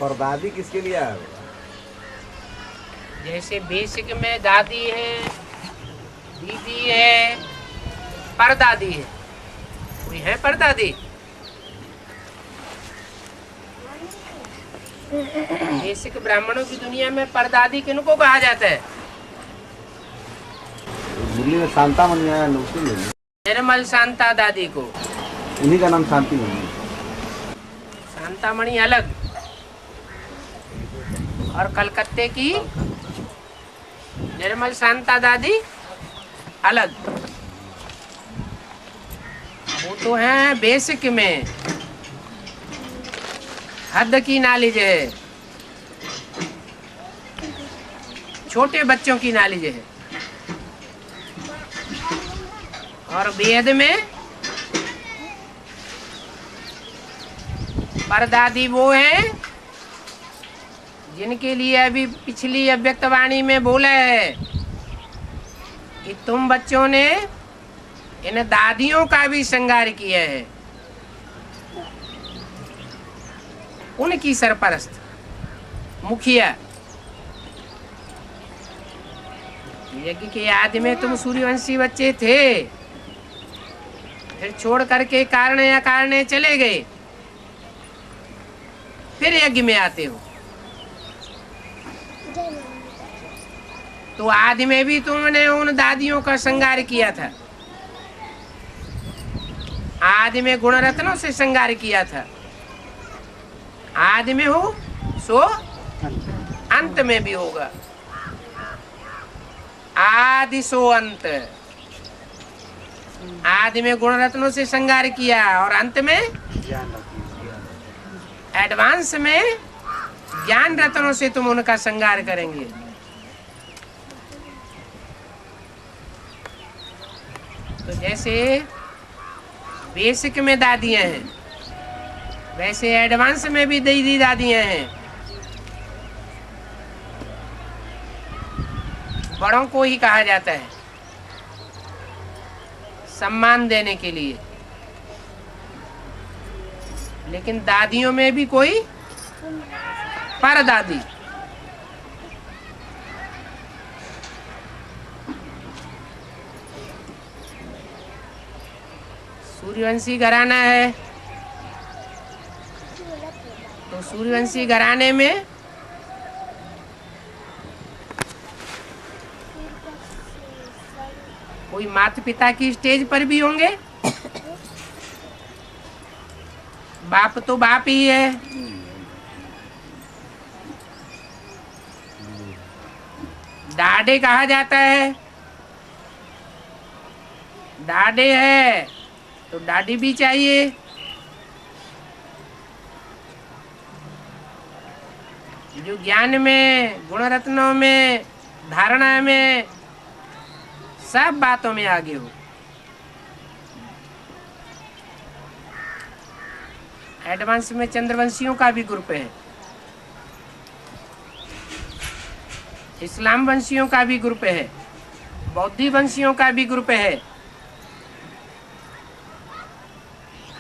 और दादी किसके लिए आया होगा? जैसे बेसिक में दादी है, दीदी है, परदादी है। कोई है परदादी? बेसिक ब्राह्मणों की दुनिया में परदादी किनको कहा जाता है? दिल्ली में शांता मनी आया उसके लिए निर्मल शांता दादी को। उन्हीं का नाम शांति मनी। शांतामणि अलग और कलकत्ते की निर्मल शांता दादी अलग। वो तो है बेसिक में, हद की नॉलेज है, छोटे बच्चों की नॉलेज है। और वेद में परदादी वो है जिनके लिए अभी पिछली अव्यक्तवाणी में बोला है कि तुम बच्चों ने इन दादियों का भी श्रृंगार किया है। उनकी सरपरस्त मुखिया। यज्ञ के आदि में तुम सूर्यवंशी बच्चे थे, फिर छोड़ करके कारण या कारण चले गए, फिर यज्ञ में आते हो। तो आदि में भी तुमने उन दादियों का श्रृंगार किया था। आदि में गुण रत्नों से श्रृंगार किया था। आदि में हो सो अंत में भी होगा। आदि सो अंत। आदि में गुण रत्नों से श्रृंगार किया और अंत में एडवांस में ज्ञान रत्नों से तुम उनका श्रृंगार करेंगे। तो जैसे बेसिक में दादियां हैं, वैसे एडवांस में भी दीदी दादियां हैं। बड़ों को ही कहा जाता है सम्मान देने के लिए, लेकिन दादियों में भी कोई परदादी। सूर्यवंशी घराना है तो सूर्यवंशी घराने में कोई माता पिता की स्टेज पर भी होंगे। बाप तो बाप ही है। डाडे कहा जाता है। डाडे है तो डाडी भी चाहिए। जो ज्ञान में, गुण रत्नों में, धारणा में, सब बातों में आगे हो। एडवांस में चंद्रवंशियों का भी ग्रुप है, इस्लाम वंशियों का भी ग्रुप है, बौद्धी वंशियों का भी ग्रुप है।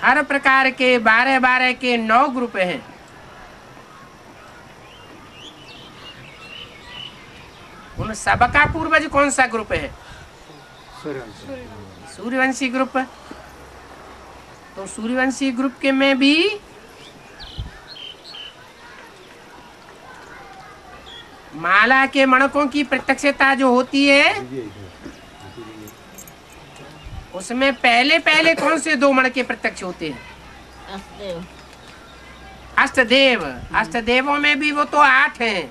हर प्रकार के 12-12 के 9 ग्रुप हैं। उन सबका पूर्वज कौन सा ग्रुप है? सूर्यवंशी ग्रुप। तो सूर्यवंशी ग्रुप के में भी माला के मणकों की प्रत्यक्षता जो होती है, उसमें पहले पहले कौन से 2 मणके प्रत्यक्ष होते हैं? अष्टदेव। अष्टदेवों में भी वो तो 8 हैं।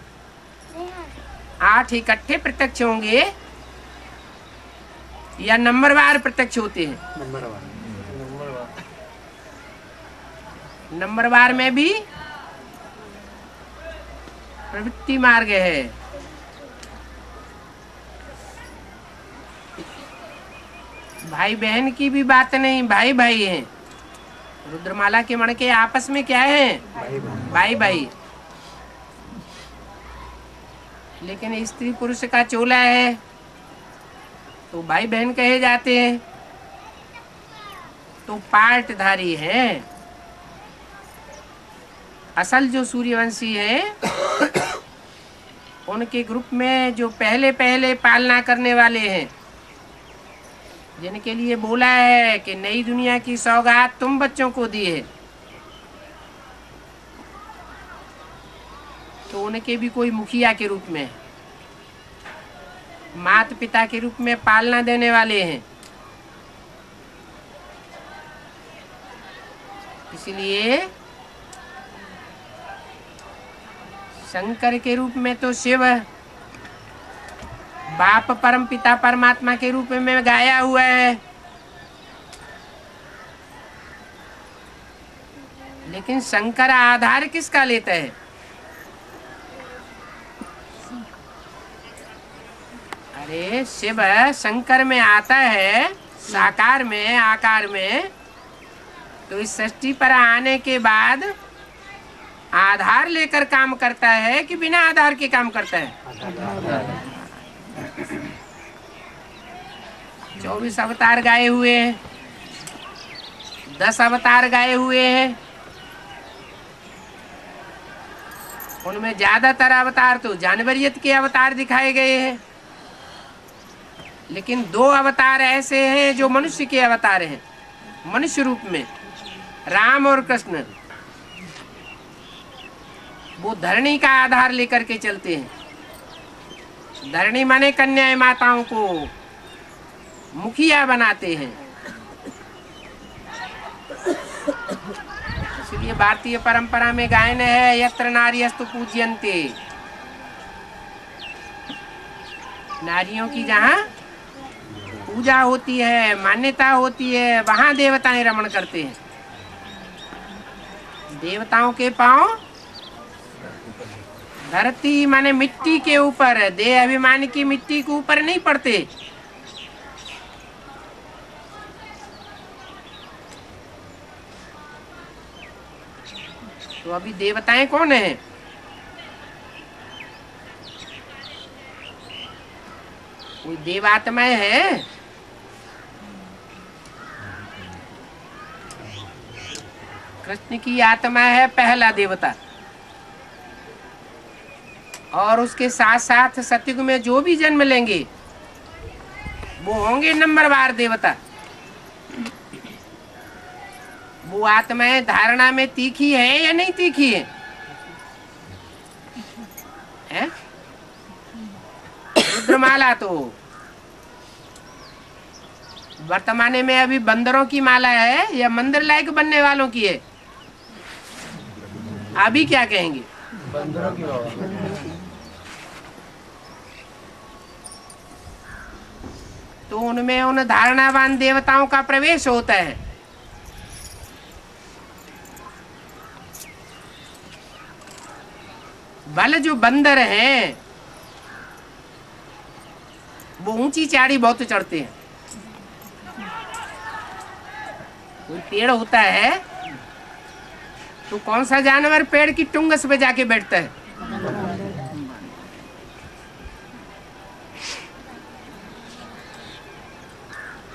8 इकट्ठे प्रत्यक्ष होंगे या नंबरवार प्रत्यक्ष होते हैं? नंबरवार में भी प्रवृत्ति मार्ग है। भाई बहन की भी बात नहीं, भाई भाई हैं। रुद्रमाला के मणके आपस में क्या है? भाई भाई। लेकिन स्त्री पुरुष का चोला है तो भाई बहन कहे जाते हैं। तो पार्टधारी है। असल जो सूर्यवंशी हैं उनके ग्रुप में जो पहले पहले पालना करने वाले हैं, जिनके लिए बोला है कि नई दुनिया की सौगात तुम बच्चों को दी है, तो उनके भी कोई मुखिया के रूप में, माता पिता के रूप में पालना देने वाले हैं। इसलिए शंकर के रूप में तो शिव बाप परम पिता परमात्मा के रूप में गाया हुआ है, लेकिन शंकर आधार किसका लेता है? अरे शिव शंकर में आता है साकार में आकार में, तो इस सृष्टि पर आने के बाद आधार लेकर काम करता है कि बिना आधार के काम करता है? 24 अवतार गाए हुए हैं, 10 अवतार गाए हुए हैं, उनमें ज्यादातर अवतार तो जानवरियत के अवतार दिखाए गए हैं, लेकिन 2 अवतार ऐसे हैं जो मनुष्य के अवतार हैं, मनुष्य रूप में, राम और कृष्ण। वो धरणी का आधार लेकर के चलते हैं। धरणी माने कन्याएं माताओं को मुखिया बनाते हैं। इसलिए भारतीय परंपरा में गायन है, यत्र नार्यस्तु पूज्यन्ते, नारियों की जहाँ पूजा होती है, मान्यता होती है, वहां देवताएं रमण करते हैं। देवताओं के पांव धरती माने मिट्टी के ऊपर, देह अभिमान की मिट्टी के ऊपर नहीं पड़ते। तो अभी देवताएं कौन है? कोई देवात्माएं है? कृष्ण की आत्मा है पहला देवता, और उसके साथ साथ सतयुग में जो भी जन्म लेंगे वो होंगे नंबरवार देवता। वो आत्माएं धारणा में तीखी है या नहीं तीखी है? हैं? रुद्रमाला तो वर्तमान में अभी बंदरों की माला है या मंदिर लायक बनने वालों की है? अभी क्या कहेंगे? बंदरों की बाबा। तो उनमें उन धारणावान देवताओं का प्रवेश होता है। बल जो बंदर हैं वो ऊंची चाड़ी बहुत चढ़ते हैं। कोई पेड़ होता है तो कौन सा जानवर पेड़ की टुंगस पे जाके बैठता है?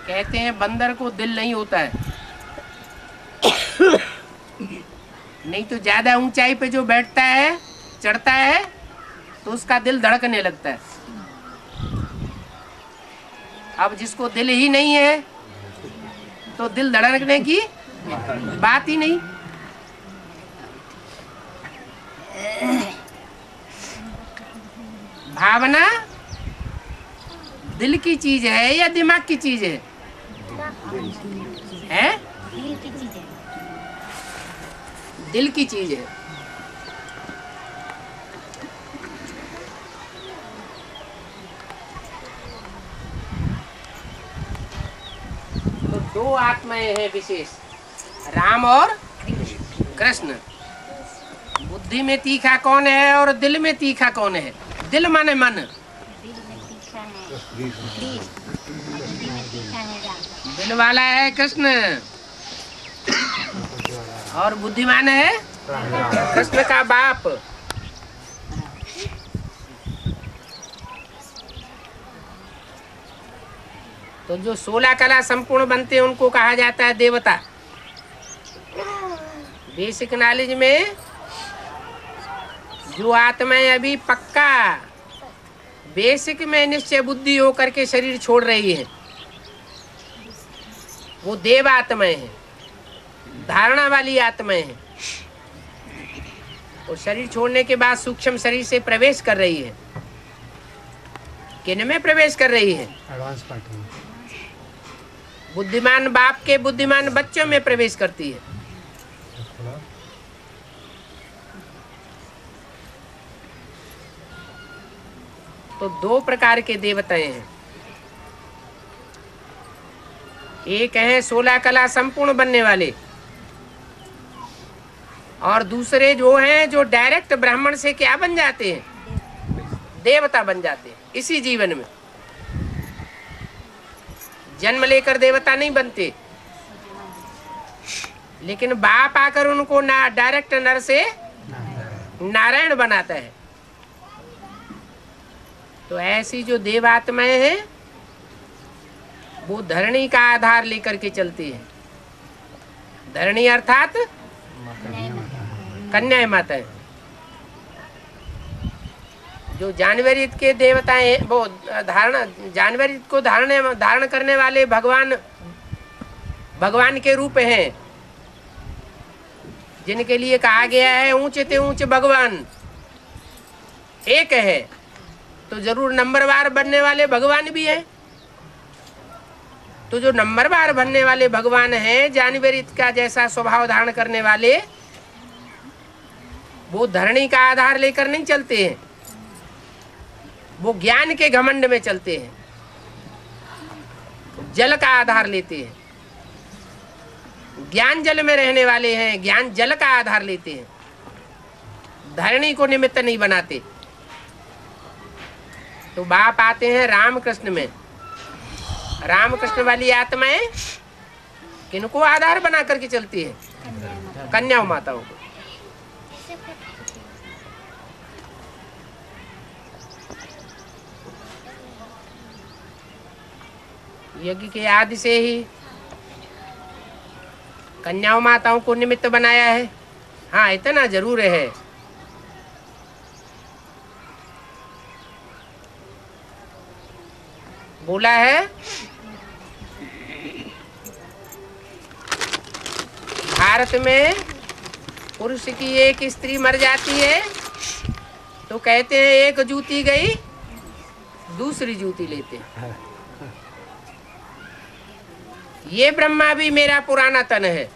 कहते हैं बंदर को दिल नहीं होता है, नहीं तो ज्यादा ऊंचाई पे जो बैठता है चढ़ता है तो उसका दिल धड़कने लगता है। अब जिसको दिल ही नहीं है तो दिल धड़कने की बात ही नहीं। भावना दिल की चीज है या दिमाग की चीज है? हैं? दिल की चीज है। तो 2 आत्माएं हैं विशेष, राम और कृष्ण। बुद्धि में तीखा कौन है और दिल में तीखा कौन है? दिल माने मन, दिल वाला है कृष्ण और बुद्धिमान है कृष्ण का बाप। तो जो 16 कला संपूर्ण बनते हैं उनको कहा जाता है देवता। बेसिक नॉलेज में जो आत्माएं अभी पक्का बेसिक में निश्चय बुद्धि होकर के शरीर छोड़ रही है, वो देव आत्माएं हैं, धारणा वाली आत्माएं हैं। वो शरीर छोड़ने के बाद सूक्ष्म शरीर से प्रवेश कर रही है। किन में प्रवेश कर रही है? एडवांस पार्ट में। बुद्धिमान बाप के बुद्धिमान बच्चों में प्रवेश करती है। तो दो प्रकार के देवताएं हैं। एक है 16 कला संपूर्ण बनने वाले, और दूसरे जो हैं जो डायरेक्ट ब्राह्मण से क्या बन जाते हैं? देवता बन जाते हैं इसी जीवन में। जन्म लेकर देवता नहीं बनते, लेकिन बाप आकर उनको ना डायरेक्ट नर से नारायण बनाता है। तो ऐसी जो देवात्माएं हैं वो धरणी का आधार लेकर के चलती है। धरणी अर्थात कन्या माता है। जो जानवरित के देवता हैं वो जानवरित को धारण करने वाले भगवान के रूप हैं, जिनके लिए कहा गया है ऊंचे ते ऊंचे भगवान एक है। तो जरूर नंबरवार बनने वाले भगवान भी हैं। तो जो नंबरवार बनने वाले भगवान हैं, जानवरित का जैसा स्वभाव धारण करने वाले, वो धरणी का आधार लेकर नहीं चलते हैं, वो ज्ञान के घमंड में चलते हैं, जल का आधार लेते हैं। ज्ञान जल में रहने वाले हैं, ज्ञान जल का आधार लेते हैं, धरणी को निमित्त नहीं बनाते। तो बाप आते हैं रामकृष्ण में। रामकृष्ण वाली आत्माएं किनको आधार बना करके चलती है? कन्या माताओं को। यज्ञ के आदि से ही कन्याओं माताओं को निमित्त बनाया है। हाँ, इतना जरूर है। बोला है भारत में पुरुष की एक स्त्री मर जाती है तो कहते हैं एक जूती गई दूसरी जूती लेते हैं। ये ब्रह्मा भी मेरा पुराना तन है।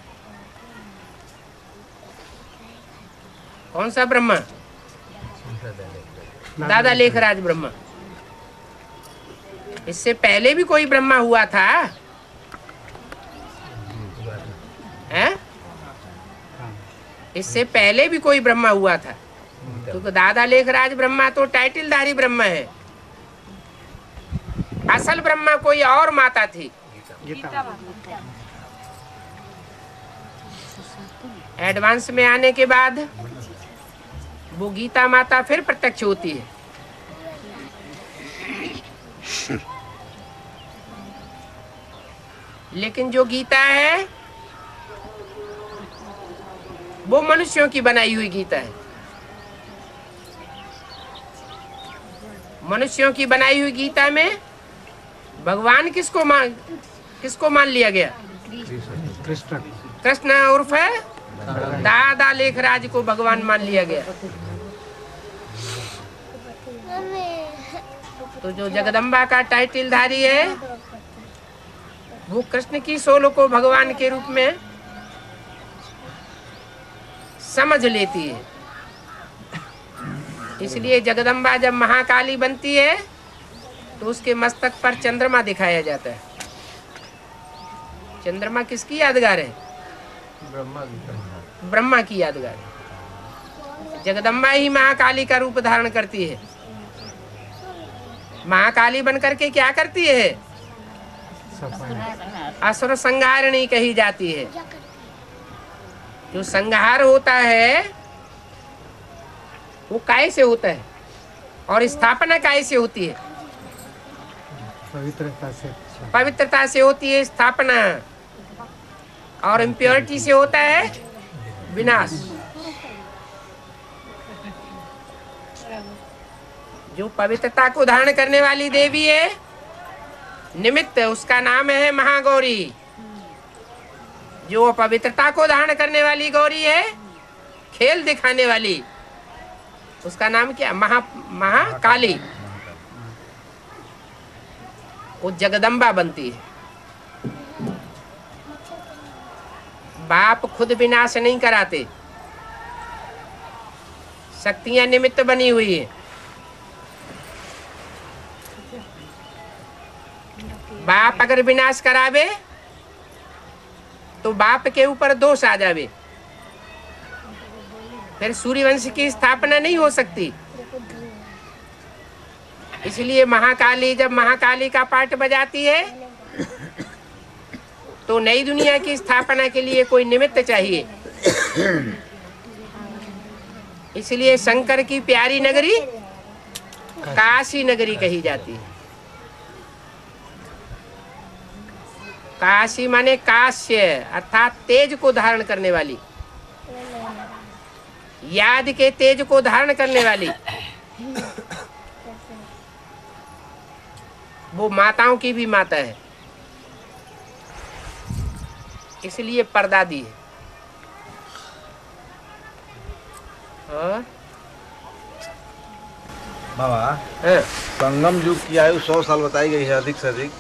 कौन सा ब्रह्मा? दादा लेखराज ब्रह्मा। इससे पहले भी कोई ब्रह्मा हुआ था? हैं? इससे पहले भी कोई ब्रह्मा हुआ था, क्योंकि दादा लेखराज ब्रह्मा तो टाइटलधारी ब्रह्मा है। असल ब्रह्मा कोई और माता थी। एडवांस में आने के बाद वो गीता माता फिर प्रत्यक्ष होती है। लेकिन जो गीता है वो मनुष्यों की बनाई हुई गीता है। मनुष्यों की बनाई हुई गीता में भगवान किसको मान लिया गया? कृष्ण उर्फ दादा लेखराज को भगवान मान लिया गया। तो जो जगदम्बा का टाइटलधारी है वो कृष्ण की सोल को भगवान के रूप में समझ लेती है। इसलिए जगदम्बा जब महाकाली बनती है तो उसके मस्तक पर चंद्रमा दिखाया जाता है। चंद्रमा किसकी यादगार है? ब्रह्मा की यादगार है। जगदम्बा ही महाकाली का रूप धारण करती है। महाकाली बनकर के क्या करती है? असुर संहारिणी कही जाती है। जो संहार होता है वो काय से होता है और स्थापना काय से होती है? पवित्रता से होती है स्थापना, और इम्प्योरिटी से होता है विनाश। जो पवित्रता को धारण करने वाली देवी है निमित्त, उसका नाम है महागौरी। जो पवित्रता को धारण करने वाली गौरी है, खेल दिखाने वाली, उसका नाम क्या? महाकाली। वो जगदम्बा बनती है। बाप खुद विनाश नहीं कराते, शक्तियां निमित्त बनी हुई है। बाप अगर विनाश करावे तो बाप के ऊपर दोष आ जावे, फिर सूर्यवंश की स्थापना नहीं हो सकती। इसलिए महाकाली, जब महाकाली का पाठ बजाती है तो नई दुनिया की स्थापना के लिए कोई निमित्त चाहिए। इसलिए शंकर की प्यारी नगरी काशी नगरी कही जाती है। काशी माने काश्य, अर्थात तेज को धारण करने वाली, याद के तेज को धारण करने वाली। वो माताओं की भी माता है, इसलिए परदादी है। और बाबा, संगम युग की आयु 100 साल बताई गई है, अधिक से अधिक।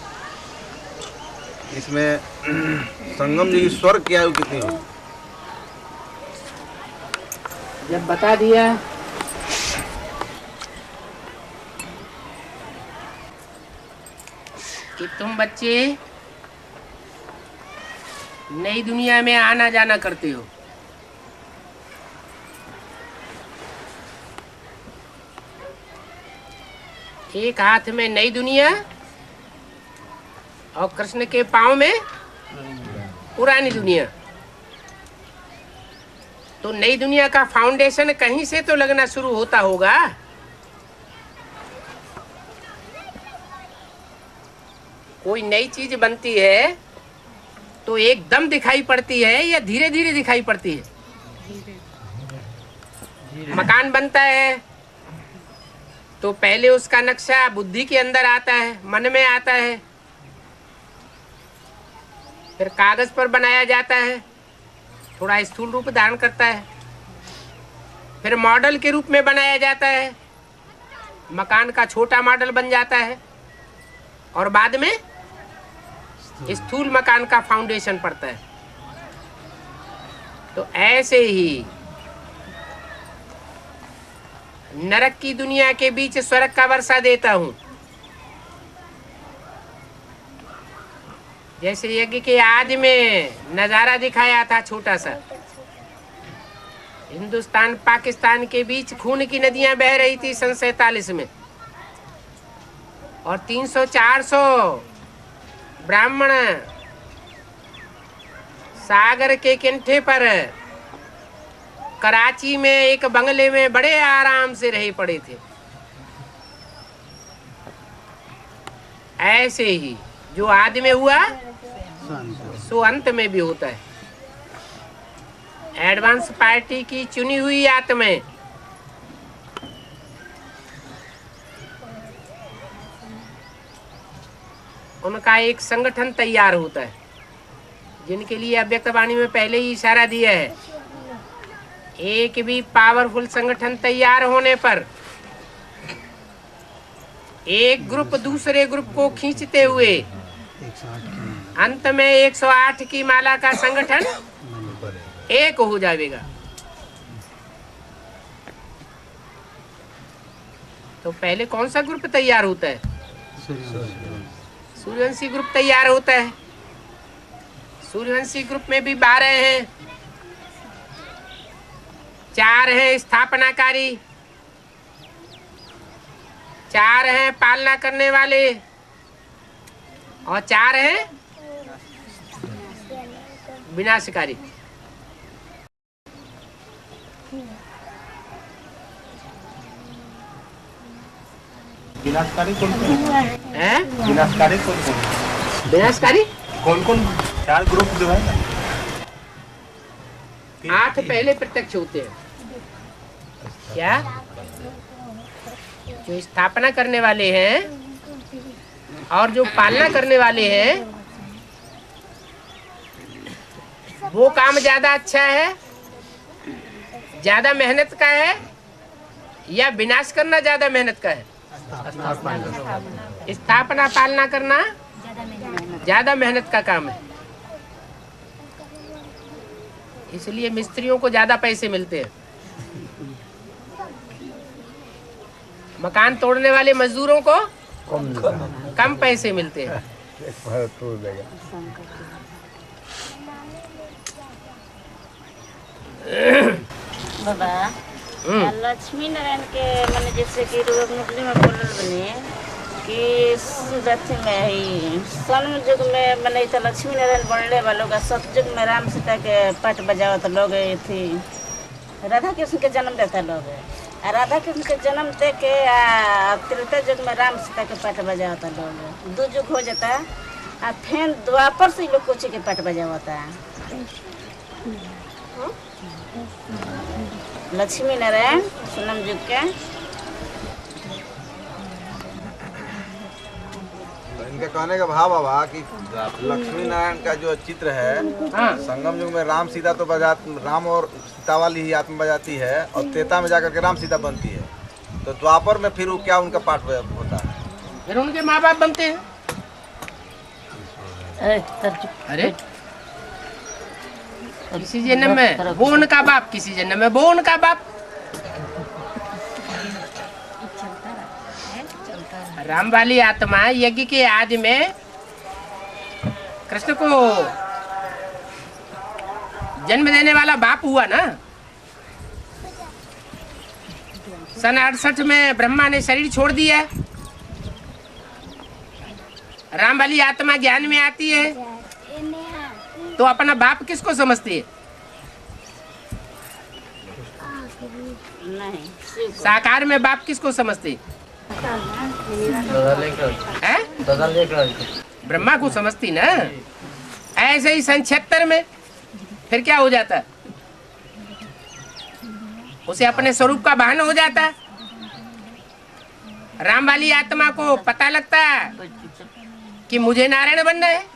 इसमें संगम युग की स्वर्ग की आयु कितनी होगी? जब बता दिया कि तुम बच्चे नई दुनिया में आना जाना करते हो, एक हाथ में नई दुनिया और कृष्ण के पांव में पुरानी दुनिया। तो नई दुनिया का फाउंडेशन कहीं से तो लगना शुरू होता होगा। कोई नई चीज बनती है तो एकदम दिखाई पड़ती है या धीरे धीरे दिखाई पड़ती है? मकान बनता है तो पहले उसका नक्शा बुद्धि के अंदर आता है, मन में आता है, फिर कागज पर बनाया जाता है, थोड़ा स्थूल रूप धारण करता है, फिर मॉडल के रूप में बनाया जाता है, मकान का छोटा मॉडल बन जाता है, और बाद में स्थूल मकान का फाउंडेशन पड़ता है। तो ऐसे ही नरक की दुनिया के बीच स्वर्ग का वर्षा देता हूं। जैसे यज्ञ के आदि में नजारा दिखाया था छोटा सा, हिंदुस्तान पाकिस्तान के बीच खून की नदियां बह रही थी सन 47 में, और 300-400 ब्राह्मण सागर के किनारे पर कराची में एक बंगले में बड़े आराम से रहे पड़े थे। ऐसे ही जो आदि में हुआ सो अंत में भी होता है। एडवांस पार्टी की चुनी हुई आत्माएं उनका एक संगठन तैयार होता है, जिनके लिए अव्यक्त वाणी में पहले ही इशारा दिया है। एक भी पावरफुल संगठन तैयार होने पर एक ग्रुप दूसरे ग्रुप को खींचते हुए अंत में 108 की माला का संगठन एक हो जाएगा। तो पहले कौन सा ग्रुप तैयार होता है? सूर्यवंशी ग्रुप तैयार होता है। सूर्यवंशी ग्रुप में भी 12 हैं, 4 हैं स्थापनाकारी, 4 हैं पालना करने वाले, और 4 हैं विनाशकारी। विनाशकारी कौन कौन है? विनाशकारी कौन कौन? विनाशकारी कौन कौन? 4 ग्रुप जो है ना, 8 पहले प्रत्यक्ष होते हैं। क्या? जो स्थापना करने वाले हैं और जो पालना करने वाले हैं, वो काम ज्यादा अच्छा है, ज्यादा मेहनत का है, या विनाश करना ज्यादा मेहनत का है? स्थापना पालना करना ज्यादा मेहनत का काम है। इसलिए मिस्त्रियों को ज्यादा पैसे मिलते हैं, मकान तोड़ने वाले मजदूरों को कम पैसे मिलते हैं। बाबा लक्ष्मी नारायण के मैंने जैसे कि मुस्लिम में बोल बने कि अथी में ही सन युग में मैंने तो लक्ष्मी नारायण बनने वालों का सतयुग में राम सीता के पाठ बजाओ तो लोग थी राधा कृष्ण के जन्म देता लोग, राधा कृष्ण के जन्म दे के त्रेता युग में राम सीता के पाठ बजाता लोग, 2 युग हो जाता और फिर द्वापर से लोग कुछ के पाठ बजाता। लक्ष्मी नारायण सोनम युग के इनके कहने का भाव बाबा कि लक्ष्मी नारायण का जो चित्र है, संगम युग में राम सीता तो राम और सीता वाली ही आत्मा बजाती है, और त्रेता में जाकर के राम सीता बनती है, तो द्वापर में फिर वो क्या उनका पाठ होता है? फिर उनके माँ बाप बनते हैं। अरे किसी जन्म में वो उनका बाप, किसी जन्म में वो उनका बाप। राम वाली आत्मा यज्ञ के आदि में कृष्ण को जन्म देने वाला बाप हुआ ना। सन 68 में ब्रह्मा ने शरीर छोड़ दिया। राम वाली आत्मा ज्ञान में आती है तो अपना बाप किसको समझती है? नहीं, साकार में बाप किसको समझती है? ब्रह्मा को समझती ना। ऐसे ही सन 76 में फिर क्या हो जाता है? उसे अपने स्वरूप का भान हो जाता है। राम वाली आत्मा को पता लगता है कि मुझे नारायण बनना है,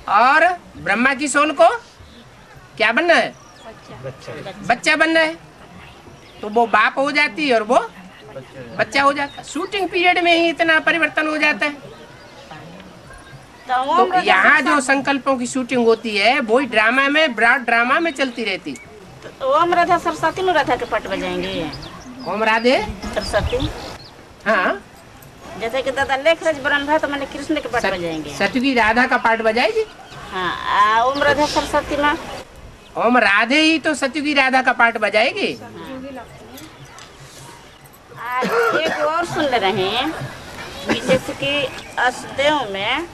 और ब्रह्मा की सोन को क्या बनना है? बच्चा बनना है। तो वो बाप हो जाती है और वो बच्चा हो जाता है। शूटिंग पीरियड में ही इतना परिवर्तन हो जाता है। तो यहाँ जो संकल्पों की शूटिंग होती है वही ड्रामा में, ब्रॉड ड्रामा में चलती रहती। तो ओम राधा सरस्वती में राधा के पाठ बजाएंगे। ओम राधे सरस्वती, हाँ, जैसे कि दादा लेखराज बरन भाई तो मैंने कृष्ण के पाठ बजाएंगे। सतयुगी राधा का पाठ बजाएगी। हाँ, ओम राधा सरस्वती में ओम राधे ही तो सतयुगी राधा का पाठ बजाएगी। एक और सुन रहे हैं कि जैसे कि असदेव में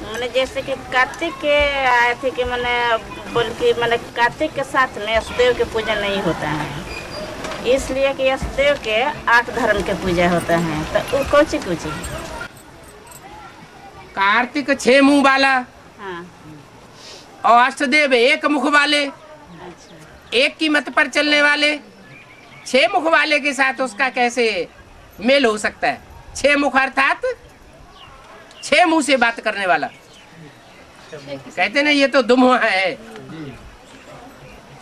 मैंने जैसे कि कार्तिक के आए थे कि मैंने बोल के मैंने कार्तिक के साथ में असदेव के पूजा नहीं होता है, इसलिए कि असदेव के 8 धर्म के पूजा होता है। तो वो कौची कार्तिक 6 मुंह वाला, हाँ, और अष्टदेव 1 मुख वाले, अच्छा, एक की मत पर चलने वाले। 6 मुख वाले के साथ उसका कैसे मेल हो सकता है? 6 मुख अर्थात 6 मुंह से बात करने वाला। कहते ना ये तो दुम्हा है।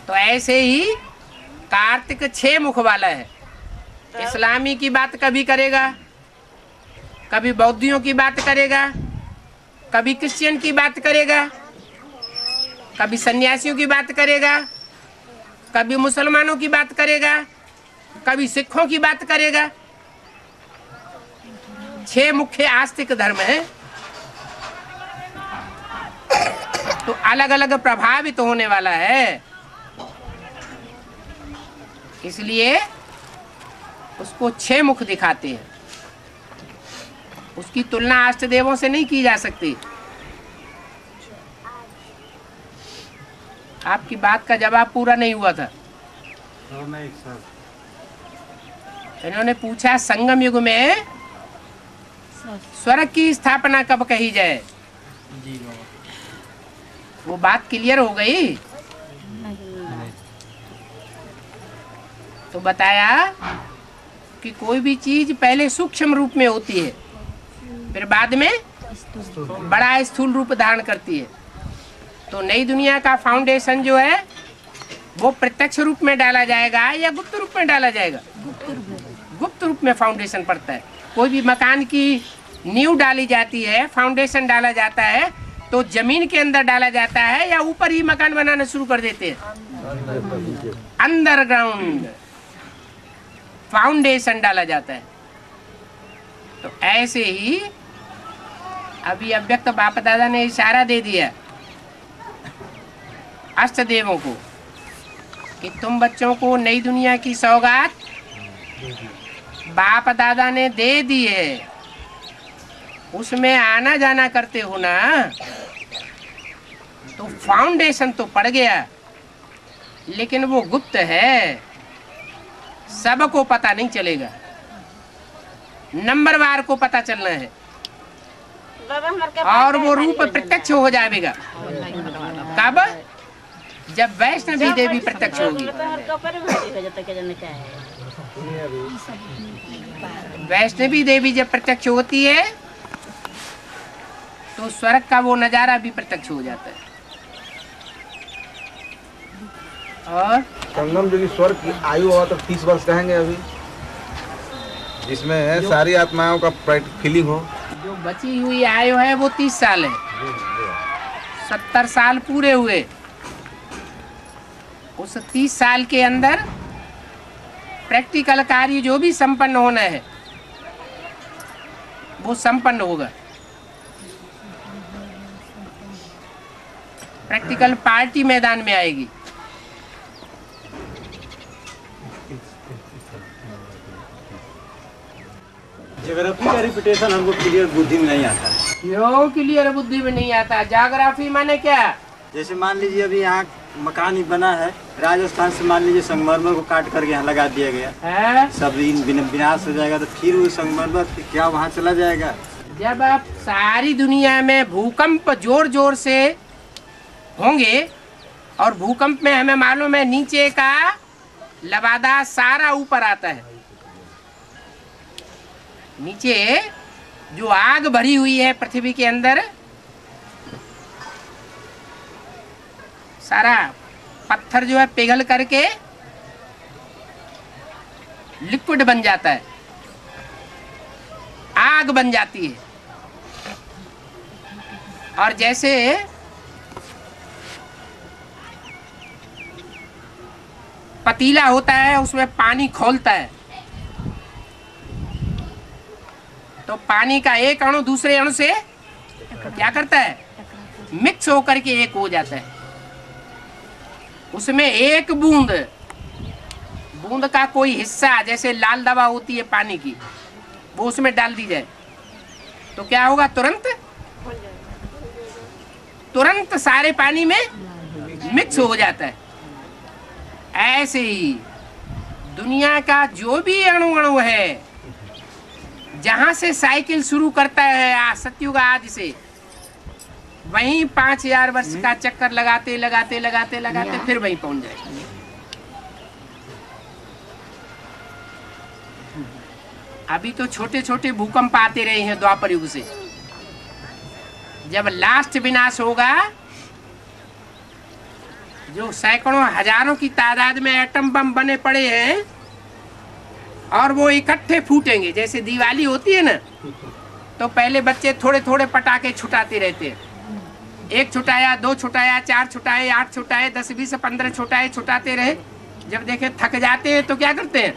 तो ऐसे ही कार्तिक 6 मुख वाला है। इस्लामी की बात कभी करेगा, कभी बौद्धियों की बात करेगा, कभी क्रिश्चियन की बात करेगा, कभी सन्यासियों की बात करेगा, कभी मुसलमानों की बात करेगा, कभी सिखों की बात करेगा। 6 मुख्य आस्तिक धर्म है, तो अलग अलग प्रभावित होने वाला है। इसलिए उसको 6 मुख दिखाते हैं। उसकी तुलना अष्टदेवों से नहीं की जा सकती। आपकी बात का जवाब पूरा नहीं हुआ था। नहीं सर, इन्होंने पूछा संगम युग में स्वर्ग की स्थापना कब कही जाए? जी बाबा, वो बात क्लियर हो गई। तो बताया कि कोई भी चीज पहले सूक्ष्म रूप में होती है, फिर बाद में बड़ा स्थूल रूप धारण करती है। तो नई दुनिया का फाउंडेशन जो है वो प्रत्यक्ष रूप में डाला जाएगा या गुप्त रूप में डाला जाएगा? गुप्त रूप में फाउंडेशन पड़ता है। कोई भी मकान की नींव डाली जाती है, फाउंडेशन डाला जाता है, तो जमीन के अंदर डाला जाता है या ऊपर ही मकान बनाना शुरू कर देते हैं? अंडरग्राउंड फाउंडेशन डाला जाता है। तो ऐसे ही अभी अव्यक्त बाप दादा ने इशारा दे दिया अष्ट देवों को कि तुम बच्चों को नई दुनिया की सौगात बाप दादा ने दे दी है, उसमें आना जाना करते हो ना, तो फाउंडेशन तो पड़ गया, लेकिन वो गुप्त है, सबको पता नहीं चलेगा, नंबरवार को पता चलना है। बाबा हमारे के और वो रूप प्रत्यक्ष हो जाएगा। कब? जब वैष्णवी देवी प्रत्यक्ष होगी। हमारे कपड़े भारी हो जाता, क्या जाने क्या है। वैष्णवी देवी जब प्रत्यक्ष होती है तो स्वर्ग का वो नजारा भी प्रत्यक्ष हो जाता है। और संगम जो कि स्वर्ग की आयु हुआ तो 30 वर्ष कहेंगे अभी, जिसमें सारी आत्माओं का फीलिंग हो। जो बची हुई आयु है वो 30 साल है। 70 साल पूरे हुए, उस 30 साल के अंदर प्रैक्टिकल कार्य जो भी संपन्न होना है वो संपन्न होगा। प्रैक्टिकल पार्टी मैदान में आएगी। ज्योग्राफी का रिपीटेशन हमको क्लियर बुद्धि में नहीं आता। क्यों क्लियर बुद्धि में नहीं आता? ज्योग्राफी माने क्या? जैसे मान लीजिए अभी यहाँ मकान ही बना है, राजस्थान से मान लीजिए संगमरमर को काट करके यहाँ लगा दिया गया है? सब विनाश हो जाएगा, तो फिर वो संगमरमर क्या वहाँ चला जाएगा? जब आप सारी दुनिया में भूकंप जोर जोर से होंगे, और भूकंप में हमें मालूम है नीचे का लबादा सारा ऊपर आता है। नीचे जो आग भरी हुई है पृथ्वी के अंदर, सारा पत्थर जो है पिघल करके लिक्विड बन जाता है, आग बन जाती है। और जैसे पतीला होता है उसमें पानी खौलता है, तो पानी का एक अणु दूसरे अणु से क्या करता है? मिक्स होकर के एक हो जाता है। उसमें एक बूंद का कोई हिस्सा, जैसे लाल दवा होती है पानी की, वो उसमें डाल दी जाए तो क्या होगा? तुरंत सारे पानी में मिक्स हो जाता है। ऐसे ही दुनिया का जो भी अणु है, जहां से साइकिल शुरू करता है सतयुग आदि से, वहीं 5000 वर्ष का चक्कर लगाते लगाते लगाते लगाते फिर वहीं पहुंच जाएगा। अभी तो छोटे छोटे भूकंप आते रहे हैं द्वापर युग से। जब लास्ट विनाश होगा, जो सैकड़ों हजारों की तादाद में एटम बम बने पड़े हैं और वो इकट्ठे फूटेंगे, जैसे दिवाली होती है ना, तो पहले बच्चे थोड़े थोड़े पटाखे छुटाते रहते हैं। 1 छुटाया, 2 छुटाया, 4 छुटाए, 8 छुटाए, 10, 20, 15 छुटाए, छुटाते रहे। जब देखे थक जाते हैं तो क्या करते हैं?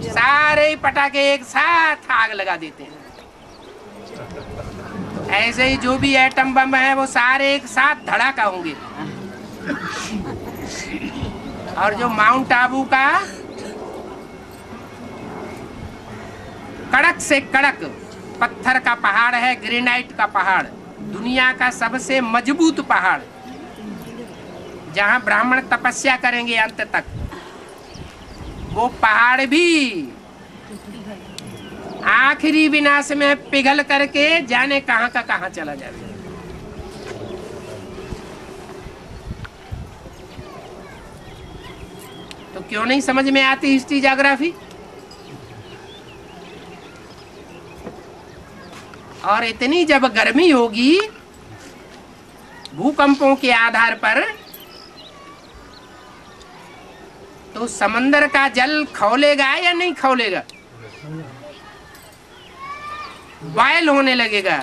सारे पटाखे एक साथ आग लगा देते हैं। ऐसे ही जो भी एटम बम है वो सारे एक साथ धड़ाका होंगे। और जो माउंट आबू का कड़क से कड़क पत्थर का पहाड़ है, ग्रेनाइट का पहाड़, दुनिया का सबसे मजबूत पहाड़, जहां ब्राह्मण तपस्या करेंगे अंत तक, वो पहाड़ भी आखिरी विनाश में पिघल करके जाने कहां का कहां चला जाएगा। तो क्यों नहीं समझ में आती हिस्ट्री ज्योग्राफी? और इतनी जब गर्मी होगी भूकंपों के आधार पर, तो समंदर का जल खौलेगा या नहीं खौलेगा? बॉयल होने लगेगा।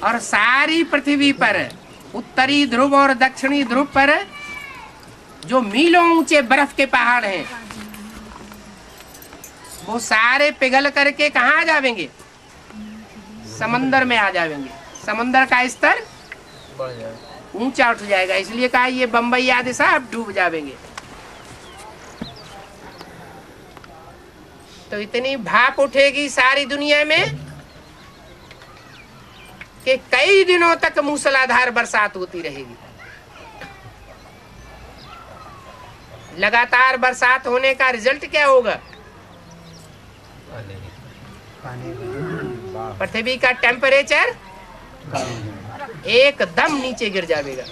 और सारी पृथ्वी पर उत्तरी ध्रुव और दक्षिणी ध्रुव पर जो मीलों ऊंचे बर्फ के पहाड़ हैं, वो सारे पिघल करके कहाँ आ जाएंगे? समंदर में आ जाएंगे। समंदर का स्तर ऊंचा उठ जाएगा। इसलिए कहा ये बंबई आदि सब डूब जाएंगे। तो इतनी भाप उठेगी सारी दुनिया में कि कई दिनों तक मूसलाधार बरसात होती रहेगी। लगातार बरसात होने का रिजल्ट क्या होगा? पृथ्वी का टेम्परेचर एकदम नीचे गिर जाएगा।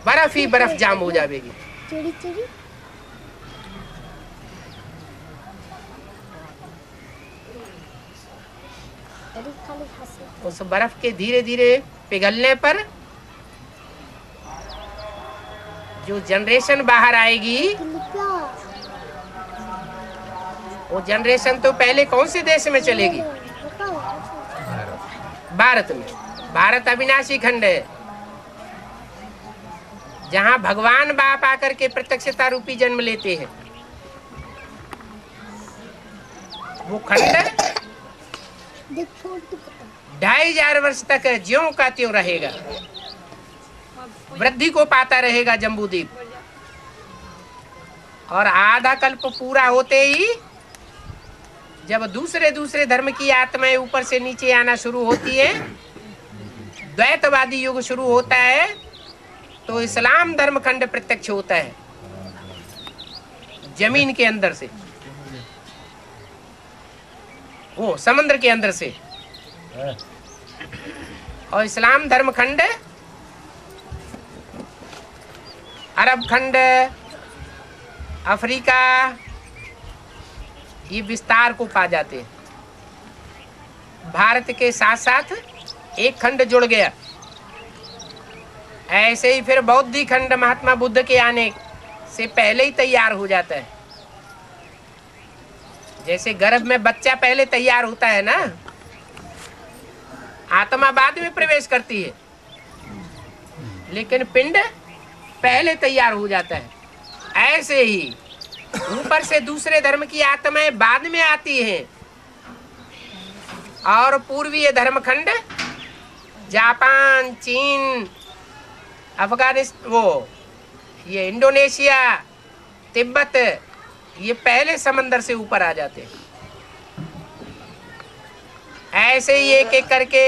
बर्फ ही बर्फ जाम हो जाएगी। उस बर्फ के धीरे धीरे पिघलने पर जो जनरेशन बाहर आएगी, वो जनरेशन तो पहले कौन से देश में चलेगी? भारत में। भारत अविनाशी खंड है, जहां भगवान बाप आकर के प्रत्यक्षता रूपी जन्म लेते हैं। वो खंड 2500 वर्ष तक ज्यों का त्यों रहेगा, वृद्धि को पाता रहेगा जम्बूद्वीप। और आधा कल्प पूरा होते ही जब दूसरे धर्म की आत्माएं ऊपर से नीचे आना शुरू होती है, द्वैतवादी युग शुरू होता है, तो इस्लाम धर्म खंड प्रत्यक्ष होता है जमीन के अंदर से, वो समंदर के अंदर से। और इस्लाम धर्म खंड अरब खंड, अफ्रीका, ये विस्तार को पा जाते हैं। भारत के साथ साथ एक खंड जुड़ गया। ऐसे ही फिर बौद्धी खंड महात्मा बुद्ध के आने से पहले ही तैयार हो जाता है। जैसे गर्भ में बच्चा पहले तैयार होता है ना, आत्मा बाद में प्रवेश करती है, लेकिन पिंड पहले तैयार हो जाता है। ऐसे ही ऊपर से दूसरे धर्म की आत्माएं बाद में आती हैं, और पूर्वीय धर्मखंड जापान, चीन, अफगानिस्तान, वो ये इंडोनेशिया, तिब्बत, ये पहले समंदर से ऊपर आ जाते हैं। ऐसे ही एक एक करके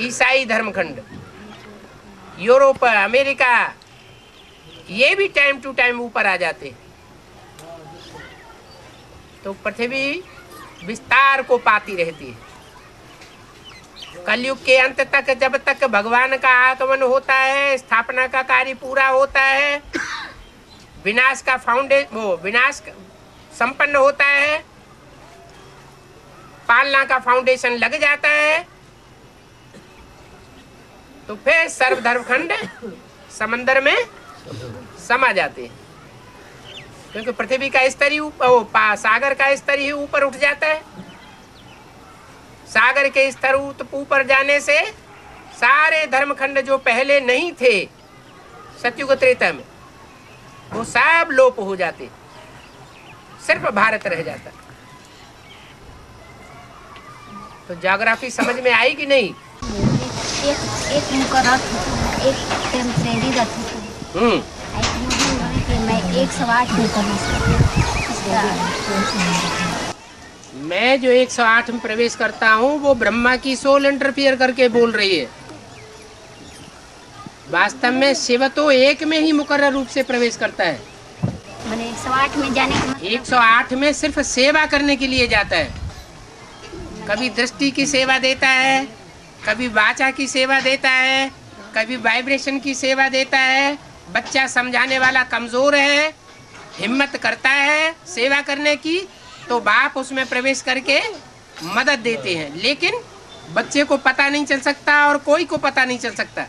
ईसाई धर्मखंड, यूरोप, अमेरिका, ये भी टाइम टू टाइम ऊपर आ जाते हैं। तो पृथ्वी विस्तार को पाती रहती है। कलयुग के अंत तक, जब तक भगवान का आगमन होता है, स्थापना का कार्य पूरा होता है, विनाश का विनाश संपन्न होता है, पालना का फाउंडेशन लग जाता है, तो फिर सर्वधर्मखंड समंदर में समा जाते हैं। क्योंकि पृथ्वी का स्तर ही सागर का स्तर ही ऊपर उठ जाता है। सागर के स्तर ऊपर जाने से सारे धर्मखंड जो पहले नहीं थे सतयुग त्रेता में, वो सब लोप हो जाते, सिर्फ भारत रह जाता। तो ज्योग्राफी समझ में आई कि नहीं? एक मुकर्रर एक टेम्परेरी रथ मैं 108 मैं जो 108 में प्रवेश करता हूँ, वो ब्रह्मा की सोल इंटरफियर करके बोल रही है। वास्तव में शिव तो एक में ही मुकर्रर रूप से प्रवेश करता है। मैंने 108 में जाने का मतलब 108 में सिर्फ सेवा करने के लिए जाता है। कभी दृष्टि की सेवा देता है, कभी वाचा की सेवा देता है, कभी वाइब्रेशन की सेवा देता है। बच्चा समझाने वाला कमजोर है, हिम्मत करता है सेवा करने की, तो बाप उसमें प्रवेश करके मदद देते हैं। लेकिन बच्चे को पता नहीं चल सकता और कोई को पता नहीं चल सकता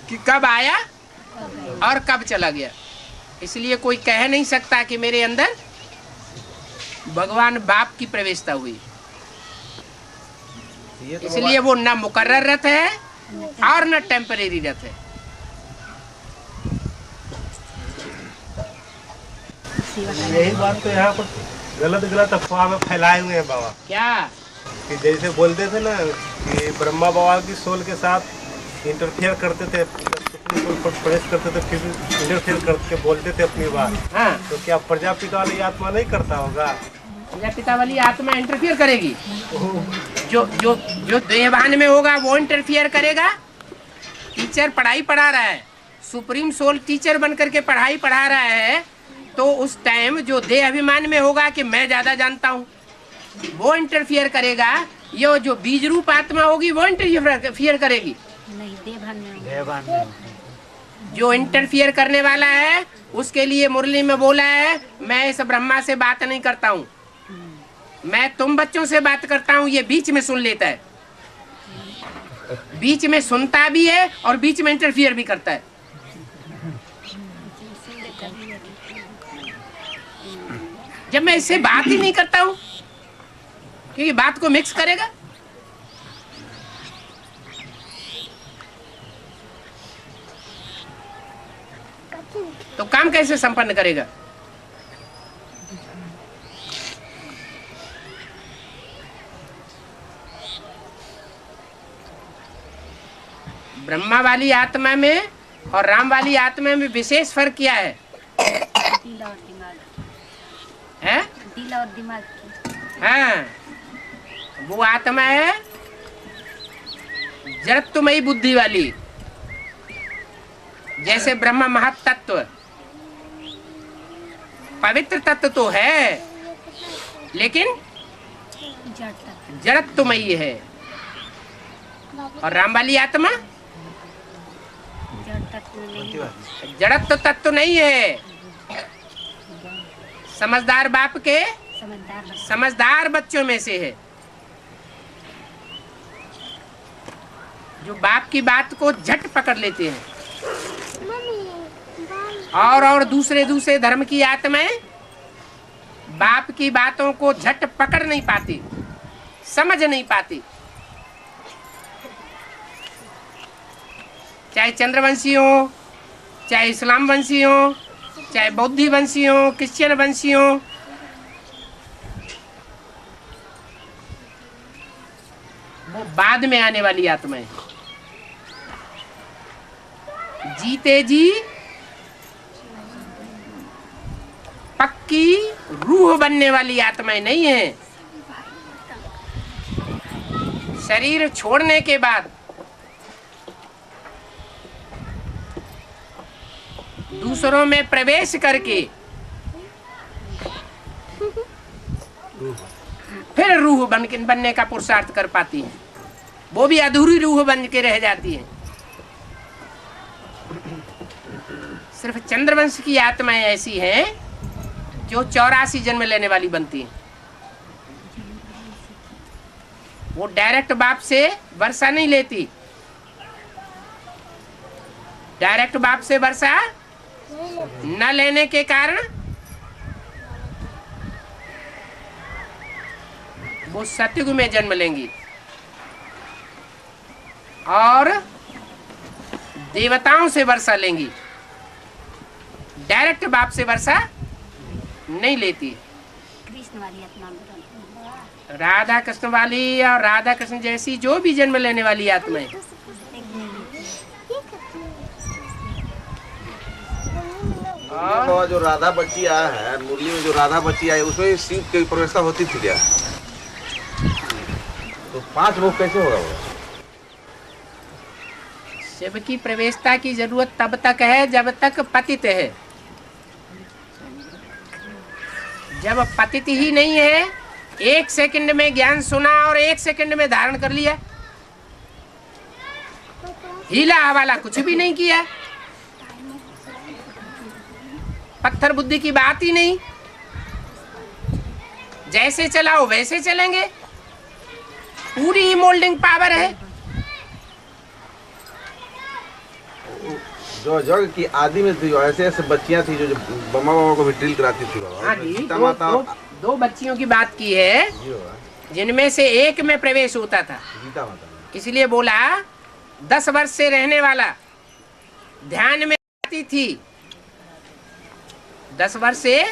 कि कब आया और कब चला गया। इसलिए कोई कह नहीं सकता कि मेरे अंदर भगवान बाप की प्रवेशता हुई। इसलिए वो न मुकर्रर रथ है और न टेम्परेरी रथ है। यही बात तो यहाँ पर गलत गलत अफवाह में फैलाए हुए हैं बाबा। क्या कि जैसे बोलते थे ना कि ब्रह्मा बाबा की सोल के साथ इंटरफेयर करते थे, प्रवेश करते थे, फिर इंटरफेयर करके बोलते थे अपनी बात। हाँ, तो क्या प्रजापिता वाली आत्मा नहीं करता होगा? प्रजापिता वाली आत्मा इंटरफियर करेगी। जो जो जो देहभान में होगा वो इंटरफियर करेगा। टीचर पढ़ाई पढ़ा रहा है, सुप्रीम सोल टीचर बन करके पढ़ाई पढ़ा रहा है, तो उस टाइम जो देह अभिमान में होगा कि मैं ज्यादा जानता हूँ, वो इंटरफियर करेगा। ये जो बीज रूप आत्मा होगी वो इंटरफियर करेगी। नहीं, देवभान में जो इंटरफियर करने वाला है उसके लिए मुरली में बोला है, मैं इस ब्रह्मा से बात नहीं करता हूँ, मैं तुम बच्चों से बात करता हूँ। ये बीच में सुन लेता है, बीच में सुनता भी है और बीच में इंटरफियर भी करता है। जब मैं इससे बात ही नहीं करता हूँ, क्योंकि बात को मिक्स करेगा। तो काम कैसे संपन्न करेगा? ब्रह्मा वाली आत्मा में और राम वाली आत्मा में विशेष फर्क क्या है? दिल और दिमाग, है? दिल और दिमाग की। हाँ, वो आत्मा है जड़त्वमयी बुद्धि वाली। जैसे ब्रह्मा महत्तत्व पवित्र तत्व तो है, लेकिन जड़त्वमयी है। और राम वाली आत्मा जड़त्व तत्व नहीं है। समझदार बाप के समझदार बच्चों में से है, जो बाप की बात को झट पकड़ लेते हैं। और दूसरे धर्म की आत्माएं बाप की बातों को झट पकड़ नहीं पाती, समझ नहीं पाती। चाहे चंद्रवंशी हो, चाहे इस्लाम वंशी हो, चाहे बौद्धी वंशी हो, क्रिश्चियन वंशी हो, वो बाद में आने वाली आत्माएं। जीते जी पक्की रूह बनने वाली आत्माएं नहीं है। शरीर छोड़ने के बाद दूसरों में प्रवेश करके फिर रूह बनने का पुरुषार्थ कर पाती है। वो भी अधूरी रूह बन के रह जाती है। सिर्फ चंद्रवंश की आत्माएं ऐसी हैं जो 84 जन्म लेने वाली बनती हैं। वो डायरेक्ट बाप से वर्षा नहीं लेती। डायरेक्ट बाप से वर्षा न लेने के कारण वो सतयुग में जन्म लेंगी और देवताओं से वर्षा लेंगी। डायरेक्ट बाप से वर्षा नहीं लेती। कृष्ण वाली आत्मा, राधा कृष्ण वाली और राधा कृष्ण जैसी जो भी जन्म लेने वाली आत्माएं और जो राधा बच्ची आया है मुरली में, जो राधा बच्ची आई उसमें शिव की प्रवेशता होती थी क्या? तो 5 मुख कैसे होगा वो? शिव की प्रवेशता की जरूरत तब तक है जब तक पतित है। जब पतित ही नहीं है, 1 सेकंड में ज्ञान सुना और 1 सेकंड में धारण कर लिया, हीला हवाला कुछ भी नहीं किया, पत्थर बुद्धि की बात ही नहीं, जैसे चलाओ वैसे चलेंगे, पूरी ही मोल्डिंग पावर है। जो जग की आदि में थी, ऐसे ऐसे बच्चियां थी जो ब्रह्मा बाबा को भी ड्रिल कराती थी बाबा। हाँ जी, सीता दो, माता दो, दो बच्चियों की बात की है जी बाबा, जिनमें से एक में प्रवेश होता था, सीता माता। इसलिए बोला 10 वर्ष से रहने वाला ध्यान में आती थी। 10 वर्ष से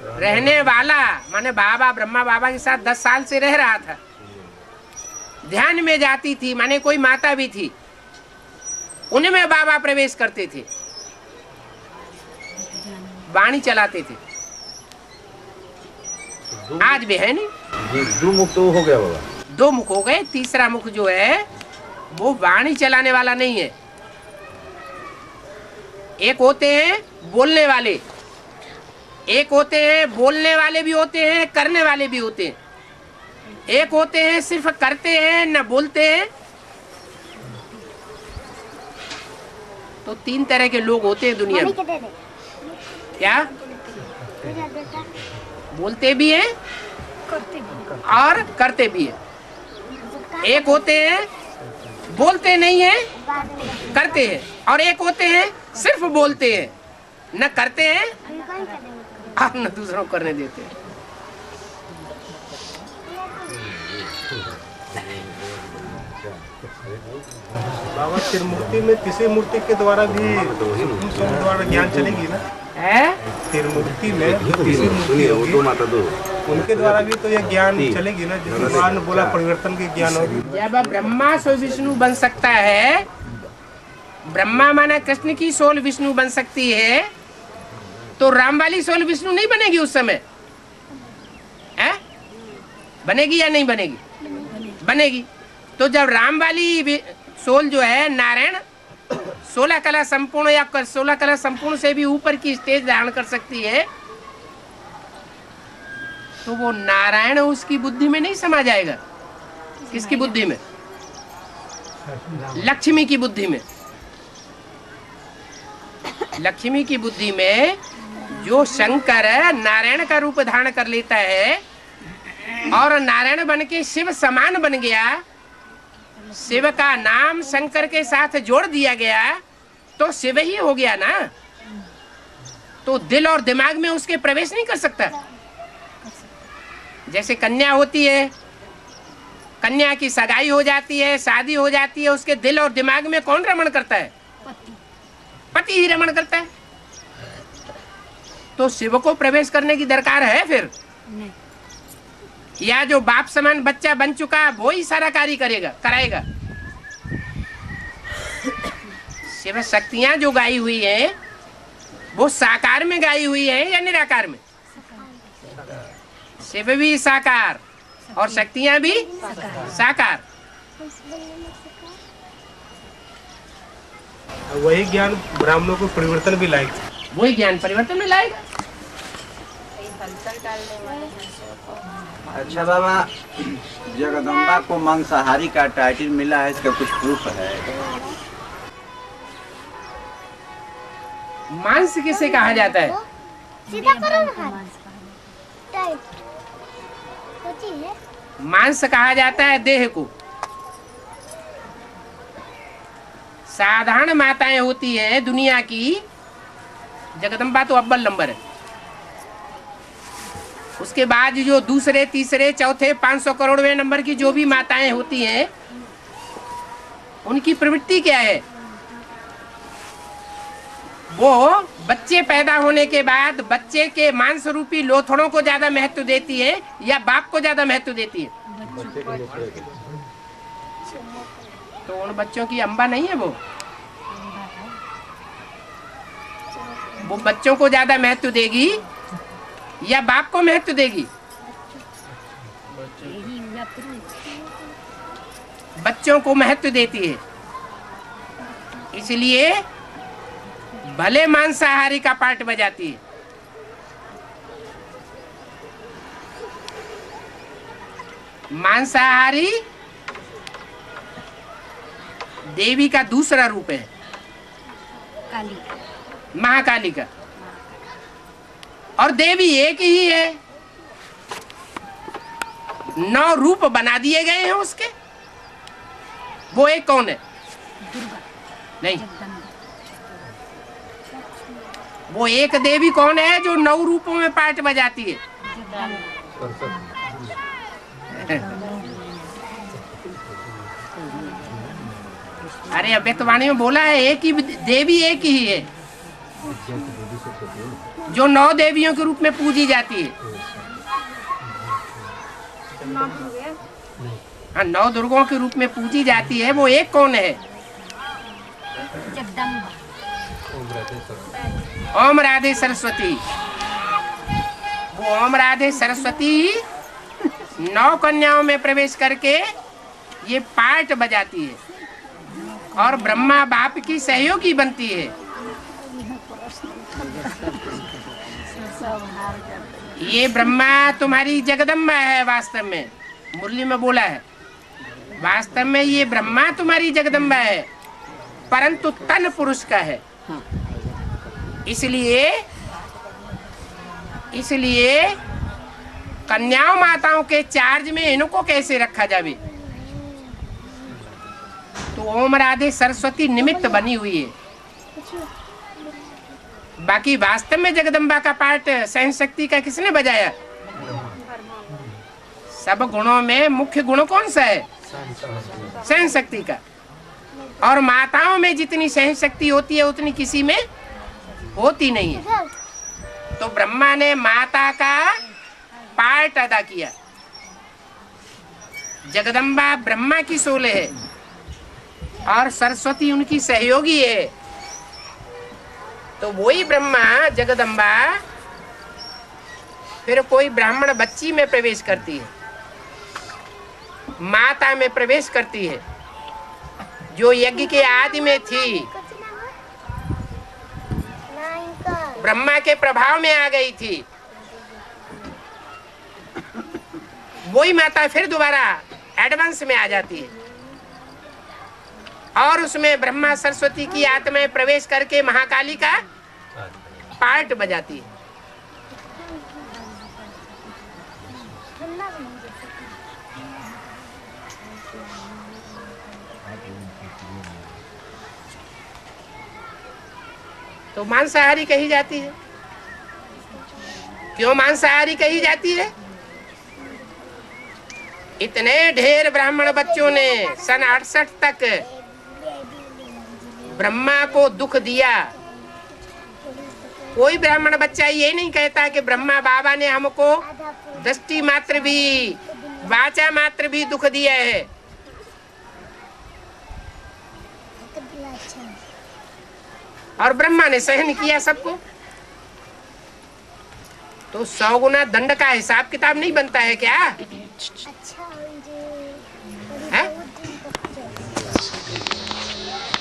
रहने वाला माने बाबा ब्रह्मा बाबा के साथ 10 साल से रह रहा था, ध्यान में जाती थी, माने कोई माता भी थी, उनमें बाबा प्रवेश करते थे, वाणी चलाते थे। आज भी है नहीं, जी, दो मुख तो हो गया बाबा। 2 मुख हो गए, तीसरा मुख जो है वो वाणी चलाने वाला नहीं है। एक होते हैं बोलने वाले, एक होते हैं बोलने वाले भी होते हैं, करने वाले भी होते हैं, एक होते हैं सिर्फ करते हैं न बोलते हैं। तो 3 तरह के लोग होते हैं दुनिया में। क्या? बोलते भी हैं और करते भी हैं। एक होते हैं बोलते नहीं है, करते हैं, और एक होते हैं सिर्फ बोलते हैं, न करते हैं और न दूसरों को करने देते हैं। बाबा त्रिमूर्ति में किसी मूर्ति के द्वारा भी द्वारा ज्ञान चलेगी ना? है त्रिमूर्ति में किसी मूर्ति होगी, दो माता दो, उनके द्वारा भी तो ये ज्ञान चलेगी ना, जिसमें भगवान बोला परिवर्तन की ज्ञान होगी। जब ब्रह्मा सो विष्णु बन सकता है, ब्रह्मा माना कृष्ण की सोल विष्णु बन सकती है, तो राम वाली सोल विष्णु नहीं बनेगी उस समय? है बनेगी या नहीं बनेगी? बनेगी। तो जब राम वाली सोल जो है नारायण 16 कला संपूर्ण या 16 कला संपूर्ण से भी ऊपर की स्टेज धारण कर सकती है, तो वो नारायण उसकी बुद्धि में नहीं समा जाएगा। किसकी बुद्धि में? लक्ष्मी की बुद्धि में। लक्ष्मी की बुद्धि में जो शंकर नारायण का रूप धारण कर लेता है और नारायण बन के शिव समान बन गया, शिव का नाम शंकर के साथ जोड़ दिया गया, तो शिव ही हो गया ना। तो दिल और दिमाग में उसके प्रवेश नहीं कर सकता। जैसे कन्या होती है, कन्या की सगाई हो जाती है, शादी हो जाती है, उसके दिल और दिमाग में कौन रमण करता है? पति ही रमण करता है। तो शिव को प्रवेश करने की दरकार है फिर नहीं। या जो बाप समान बच्चा बन चुका वो ही सारा कार्य कराएगा। शिव शक्तियां जो गाई हुई है वो साकार में गाई हुई है या निराकार में? शिव भी साकार और शक्तियां भी साकार। वही ज्ञान ब्राह्मणों को परिवर्तन भी लाएगा। वही ज्ञान परिवर्तन में लाएगा। अच्छा बाबा, जगदम्बा को मांसाहारी का टाइटल मिला है, इसका कुछ प्रूफ है? मांस किसे कहा जाता है? मांस कहा जाता है देह को। साधारण माताएं होती हैं दुनिया की, जगदम्बा तो अव्वल नंबर है। उसके बाद जो दूसरे तीसरे चौथे 500 करोड़वें नंबर की जो भी माताएं होती हैं, उनकी प्रवृत्ति क्या है? वो बच्चे पैदा होने के बाद बच्चे के मांस रूपी लोथड़ों को ज्यादा महत्व देती है या बाप को ज्यादा महत्व देती है? तो उन बच्चों की अम्बा नहीं है वो बच्चों को ज्यादा महत्व देगी या बाप को महत्व देगी? बच्चों को महत्व देती है। इसलिए भले मांसाहारी का पार्ट बजाती है। मांसाहारी देवी का दूसरा रूप है काली महाकाली का, और देवी एक ही है। 9 रूप बना दिए गए हैं उसके, वो एक कौन है? दुर्गा नहीं, जगदम्बा वो एक देवी कौन है जो 9 रूपों में पार्ट बजाती है? अरे अव्यक्तवाणी में बोला है एक ही देवी एक ही है जो 9 देवियों के रूप में पूजी जाती है। हाँ, 9 दुर्गों के रूप में पूजी जाती है, वो एक कौन है? जगदम्बा ओम राधे सरस्वती। वो ओम राधे सरस्वती 9 कन्याओं में प्रवेश करके ये पार्ट बजाती है और ब्रह्मा बाप की सहयोगी बनती है। ये ब्रह्मा तुम्हारी जगदम्बा है, वास्तव में मुरली में बोला है, वास्तव में ये ब्रह्मा तुम्हारी जगदम्बा है, परंतु तन पुरुष का है। इसलिए कन्याओं माताओं के चार्ज में इनको कैसे रखा जावे? तो ओम राधे सरस्वती निमित्त बनी हुई है। बाकी वास्तव में जगदम्बा का पार्ट सहन शक्ति का किसने बजाया? सब गुणों में मुख्य गुण कौन सा है? सहन शक्ति का। और माताओं में जितनी सहन शक्ति होती है उतनी किसी में होती नहीं है। तो ब्रह्मा ने माता का पार्ट अदा किया। जगदम्बा ब्रह्मा की सोले है और सरस्वती उनकी सहयोगी है। तो वही ब्रह्मा जगदम्बा फिर कोई ब्राह्मण बच्ची में प्रवेश करती है, माता में प्रवेश करती है, जो यज्ञ के आदि में थी, ब्रह्मा के प्रभाव में आ गई थी। वही माता फिर दोबारा एडवांस में आ जाती है और उसमें ब्रह्मा सरस्वती की आत्माएं प्रवेश करके महाकाली का पार्ट बजाती है। तो मांसाहारी कही जाती है। क्यों मांसाहारी कही जाती है? इतने ढेर ब्राह्मण बच्चों ने सन 68 तक ब्रह्मा को दुख दिया। कोई ब्राह्मण बच्चा ये नहीं कहता कि ब्रह्मा बाबा ने हमको दृष्टि मात्र भी, वाचा मात्र भी दुख दिया है। और ब्रह्मा ने सहन किया सबको। तो 100 गुना दंड का हिसाब किताब नहीं बनता है क्या? है?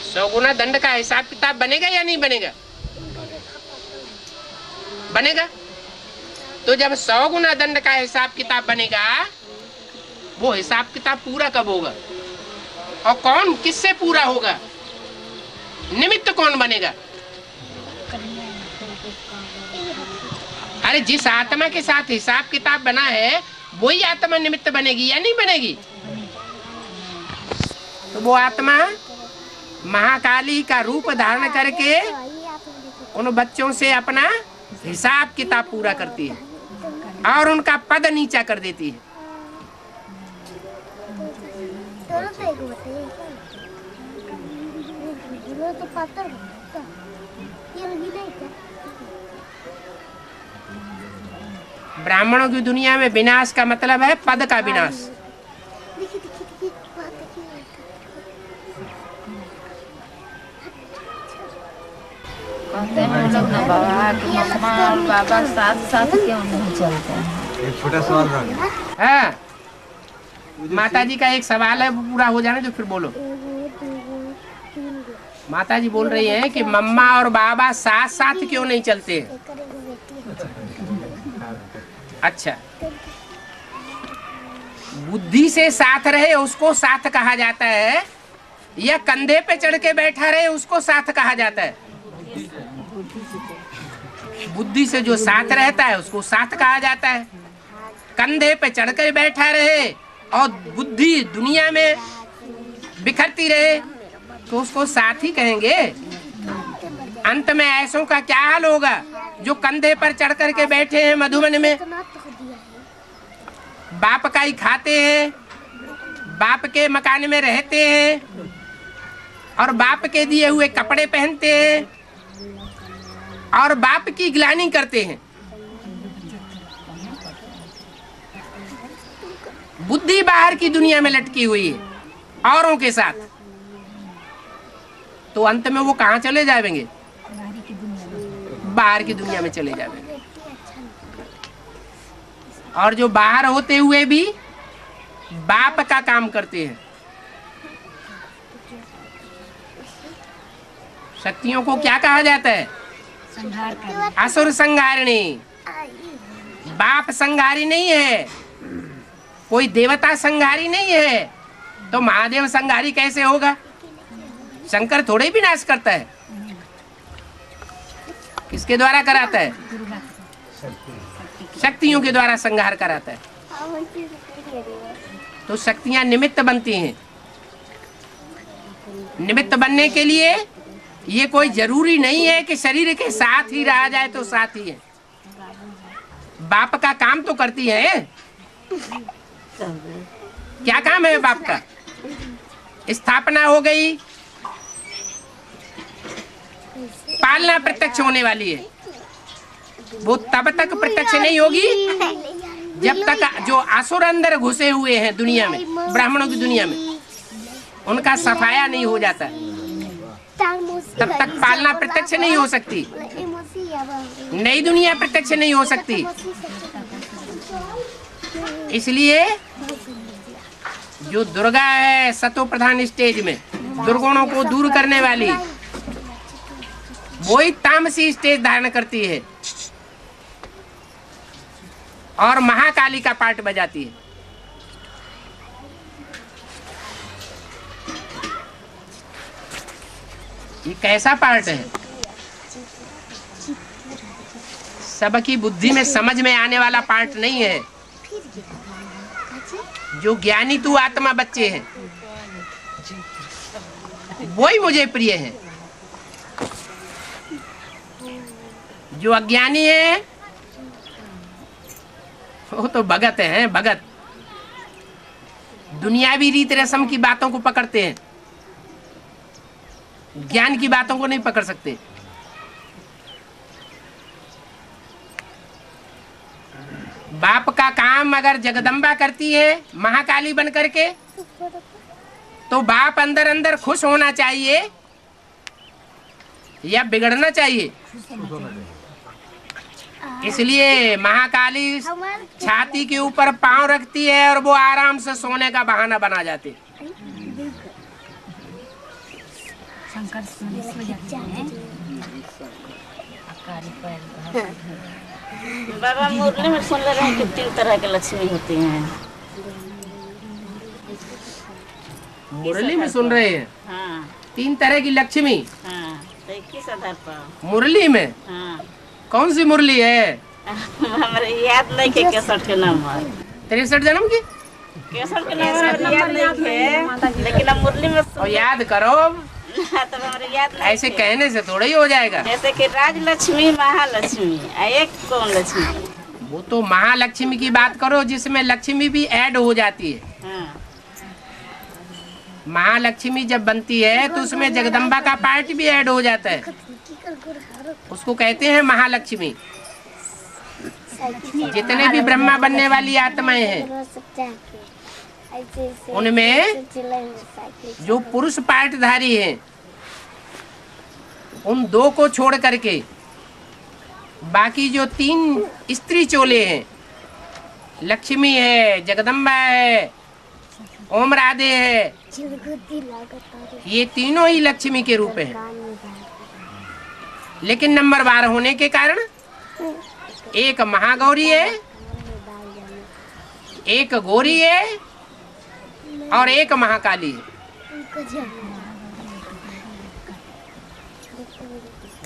100 गुना दंड का हिसाब किताब बनेगा या नहीं बनेगा? बनेगा। तो जब 100 गुना दंड का हिसाब किताब बनेगा, वो हिसाब किताब पूरा कब होगा? और कौन किससे पूरा होगा? निमित्त कौन बनेगा? अरे जिस आत्मा के साथ हिसाब किताब बना है वही आत्मा निमित्त बनेगी या नहीं बनेगी? तो वो आत्मा महाकाली का रूप धारण करके उन बच्चों से अपना हिसाब किताब पूरा करती है और उनका पद नीचा कर देती है। ब्राह्मणों की दुनिया में विनाश का मतलब है पद का विनाश। कहते हैं हम लोग ना बाबा कि मम्मा और बाबा साथ साथ क्यों नहीं चलते हैं? एक छोटा सवाल रह गया। हाँ, माता जी का एक सवाल है, वो पूरा हो जाने तो फिर बोलो। माता जी बोल रही हैं कि मम्मा और बाबा साथ साथ क्यों नहीं चलते? अच्छा, बुद्धि से साथ रहे उसको साथ कहा जाता है, या कंधे पे चढ़ के बैठा रहे उसको साथ कहा जाता है। बुद्धि से जो साथ रहता है उसको साथ कहा जाता है। कंधे पे चढ़ कर बैठा रहे और बुद्धि दुनिया में बिखरती रहे तो उसको साथी कहेंगे। अंत में ऐसों का क्या हाल होगा जो कंधे पर चढ़ कर के बैठे हैं मधुबन में, बाप का ही खाते हैं, बाप के मकान में रहते हैं और बाप के दिए हुए कपड़े पहनते हैं और बाप की गिलानी करते हैं। बुद्धि बाहर की दुनिया में लटकी हुई है औरों के साथ, तो अंत में वो कहाँ चले जाएंगे? बाहर की दुनिया में चले जाएंगे। और जो बाहर होते हुए भी बाप का काम करते हैं। शक्तियों को क्या कहा जाता है? असुर संहारिणी। बाप संहारी नहीं है, कोई देवता संहारी नहीं है, तो महादेव संहारी कैसे होगा? शंकर थोड़े ही विनाश करता है, किसके द्वारा कराता है? शक्तियों के द्वारा संहार कराता है। तो शक्तियां निमित्त बनती हैं। निमित्त बनने के लिए ये कोई जरूरी नहीं है कि शरीर के साथ ही रहा जाए तो साथ ही है। बाप का काम तो करती है। क्या काम है बाप का? स्थापना हो गई, पालना प्रत्यक्ष होने वाली है। वो तब तक प्रत्यक्ष नहीं होगी जब तक जो असुर अंदर घुसे हुए हैं दुनिया में, ब्राह्मणों की दुनिया में, उनका सफाया नहीं हो जाता, तब तक पालना प्रत्यक्ष नहीं हो सकती, नई दुनिया प्रत्यक्ष नहीं हो सकती। इसलिए जो दुर्गा है सतो प्रधान स्टेज में दुर्गुणों को दूर करने वाली, वही तामसी स्टेज धारण करती है और महाकाली का पार्ट बजाती है। ये कैसा पार्ट है? सबकी बुद्धि में समझ में आने वाला पार्ट नहीं है। जो ज्ञानी तू आत्मा बच्चे हैं वही मुझे प्रिय है। जो अज्ञानी है वो तो भगत हैं, भगत दुनियावी रीत रस्म की बातों को पकड़ते हैं, ज्ञान की बातों को नहीं पकड़ सकते। बाप का काम अगर जगदम्बा करती है महाकाली बन करके, तो बाप अंदर अंदर खुश होना चाहिए या बिगड़ना चाहिए? इसलिए महाकाली छाती के ऊपर पांव रखती है और वो आराम से सोने का बहाना बना जाती है। बाबा मुरली में सुन रहे हैं कि 3 तरह के लक्ष्मी होती हैं। मुरली में सुन रहे हैं हाँ 3 तरह की लक्ष्मी। हाँ, तो किस आधार पर? मुरली में हाँ कौन सी मुरली है? हमारे याद नहीं के 61 के नंबर, 63 जन्म की 61 के नंबर याद नहीं है, लेकिन अब मुरली में और याद करो। तो हमारे याद नहीं ऐसे थे। कहने से थोड़ा ही हो जाएगा। जैसे कि राजलक्ष्मी, महालक्ष्मी, एक कौन लक्ष्मी? वो तो महालक्ष्मी की बात करो जिसमें लक्ष्मी भी ऐड हो जाती है। हाँ महालक्ष्मी जब बनती है तो उसमें जगदम्बा का पार्ट भी ऐड हो जाता है, उसको कहते हैं महालक्ष्मी। जितने भी ब्रह्मा बनने वाली आत्माएं हैं उनमें जो पुरुष पार्टधारी हैं उन 2 को छोड़ करके बाकी जो 3 स्त्री चोले हैं, लक्ष्मी है, जगदम्बा है, ओम राधे है, ये तीनों ही लक्ष्मी के रूप हैं। लेकिन नंबर 12 होने के कारण एक महागौरी है, एक गौरी है और एक महाकाली है।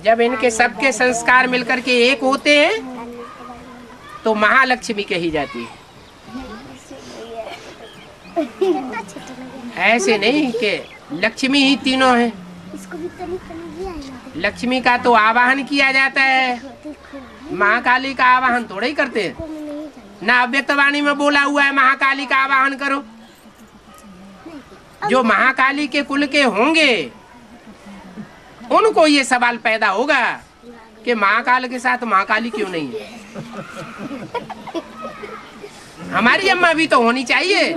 जब इनके सबके संस्कार मिलकर के एक होते हैं तो महालक्ष्मी कही जाती है। ऐसे नहीं कि लक्ष्मी ही तीनों हैं। लक्ष्मी का तो आवाहन किया जाता है, महाकाली का आवाहन थोड़ा ही करते हैं ना। अव्यक्तवाणी में बोला हुआ है महाकाली का आवाहन करो। जो महाकाली के कुल के होंगे उनको ये सवाल पैदा होगा कि महाकाल के साथ महाकाली क्यों नहीं है। हमारी अम्मा भी तो होनी चाहिए।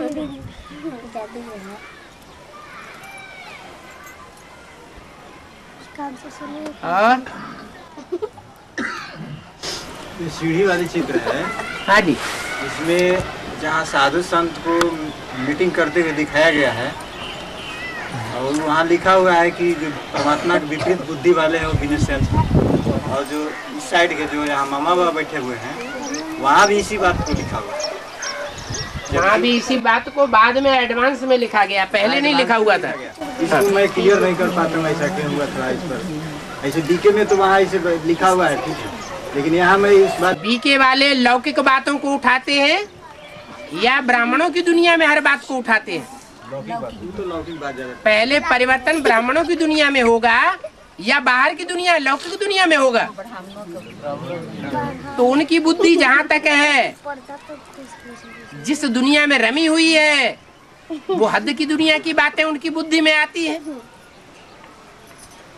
और ये सीढ़ी वाली चित्र है। हाँ जी, इसमें जहाँ साधु संत को मीटिंग करते हुए दिखाया गया है और वहाँ लिखा हुआ है कि जो परमात्मा के विपरीत बुद्धि वाले हैं वो बिजनेस सेल्स, और जो इस साइड के जो यहाँ मामा बाबा बैठे हुए हैं वहाँ भी इसी बात को लिखा हुआ है। यहाँ भी इसी बात को बाद में एडवांस में लिखा गया, पहले नहीं लिखा हुआ था। इसको मैं क्लियर नहीं कर पाता हूँ ऐसा क्यों हुआ था इस पर। ऐसे डीके में तो वहाँ ऐसे लिखा हुआ है, ठीक है, लेकिन यहाँ मैं इस बात बीके वाले लौकिक बातों को उठाते हैं या ब्राह्मणों की दुनिया में हर बात को उठाते हैं। तो लौकिक बात ज्यादा। पहले परिवर्तन ब्राह्मणों की दुनिया में होगा या बाहर की दुनिया लौकिक दुनिया में होगा। तो उनकी बुद्धि जहाँ तक है जिस दुनिया में रमी हुई है वो हद की दुनिया की बातें उनकी बुद्धि में आती है।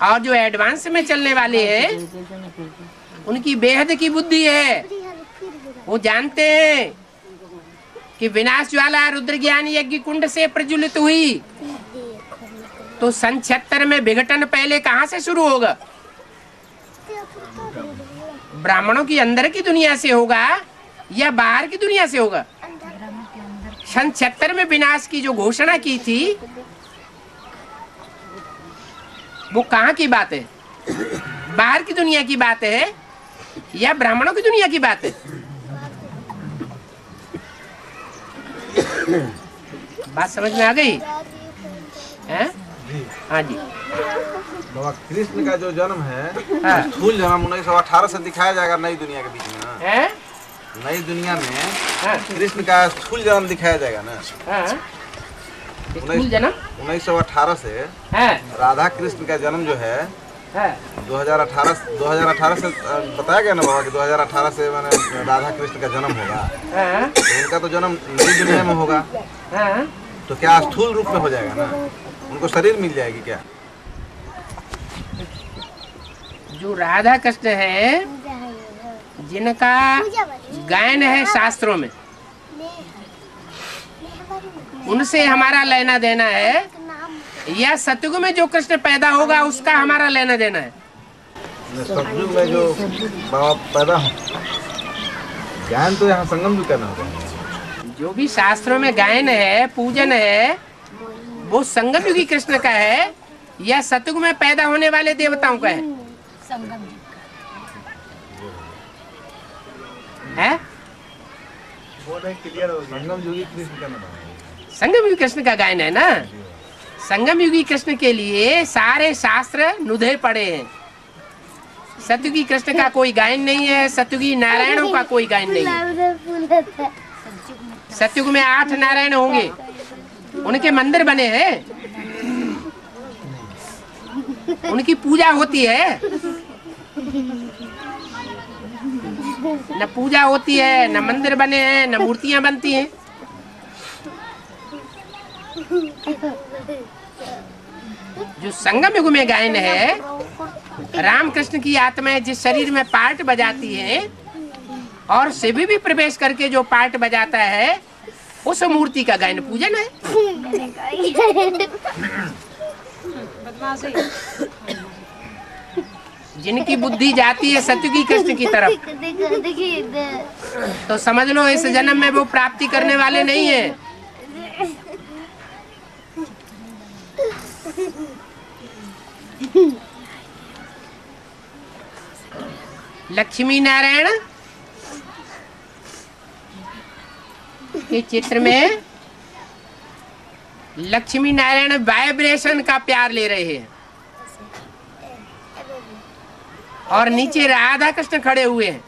और जो एडवांस में चलने वाले हैं उनकी बेहद की बुद्धि है। वो जानते हैं कि विनाश ज्वाला रुद्र ज्ञान यज्ञ कुंड से प्रज्वलित हुई तो सन 76 में विघटन पहले कहाँ से शुरू होगा? ब्राह्मणों की अंदर की दुनिया से होगा या बाहर की दुनिया से होगा? सन 76 में विनाश की जो घोषणा की थी वो कहाँ की बात है? बाहर की दुनिया की बात है या ब्राह्मणों की दुनिया की बात है? बात समझ में आ गई है? हाँ जी। बाबा कृष्ण का जो जन्म है, हाँ। स्थूल जन्म 1918 से दिखाया जाएगा नई दुनिया के बीच में ना। है? नई दुनिया में हाँ। कृष्ण का स्थूल जन्म दिखाया जाएगा ना। हाँ। स्थूल जन्म 1918 से है? राधा कृष्ण का जन्म जो है है? 2018 से बताया गया ना बाबा कि 2018 से मैंने राधा कृष्ण का जन्म होगा। हाँ। तो उनका तो जन्म नई दुनिया में होगा। हाँ। तो क्या स्थूल रूप में हो जाएगा ना? उनको शरीर मिल जाएगी क्या? जो राधा कृष्ण है जिनका गायन है शास्त्रों में, उनसे हमारा लेना देना है या सतयुग में जो कृष्ण पैदा होगा उसका हमारा लेना देना है? सतयुग में जो बाबा पैदा हो, ज्ञान तो यहाँ संगम युग करना होगा। जो भी शास्त्रों में गायन है पूजन है वो संगम युगी कृष्ण का है या सतयुग में पैदा होने वाले देवताओं का है? है? संगम युगी कृष्ण का नाम है। संगम युगी कृष्ण का गायन है ना। संगम युगी कृष्ण के लिए सारे शास्त्र नुधे पड़े हैं। सतयुगी कृष्ण का कोई गायन नहीं है, सतयुगी नारायणों का कोई गायन नहीं है। सतयुग में 8 नारायण होंगे, उनके मंदिर बने हैं, उनकी पूजा होती है। न पूजा होती है, न मंदिर बने हैं, न मूर्तियां बनती हैं। जो संगम युग में गायन है, रामकृष्ण की आत्माएं जिस शरीर में पार्ट बजाती है और शिव भी प्रवेश करके जो पार्ट बजाता है उस मूर्ति का गायन पूजन है। जिनकी बुद्धि जाती है सतयुगी कृष्ण की तरफ तो समझ लो इस जन्म में वो प्राप्ति करने वाले नहीं है। लक्ष्मी नारायण के चित्र में लक्ष्मी नारायण वाइब्रेशन का प्यार ले रहे हैं। और नीचे राधा कृष्ण खड़े हुए हैं,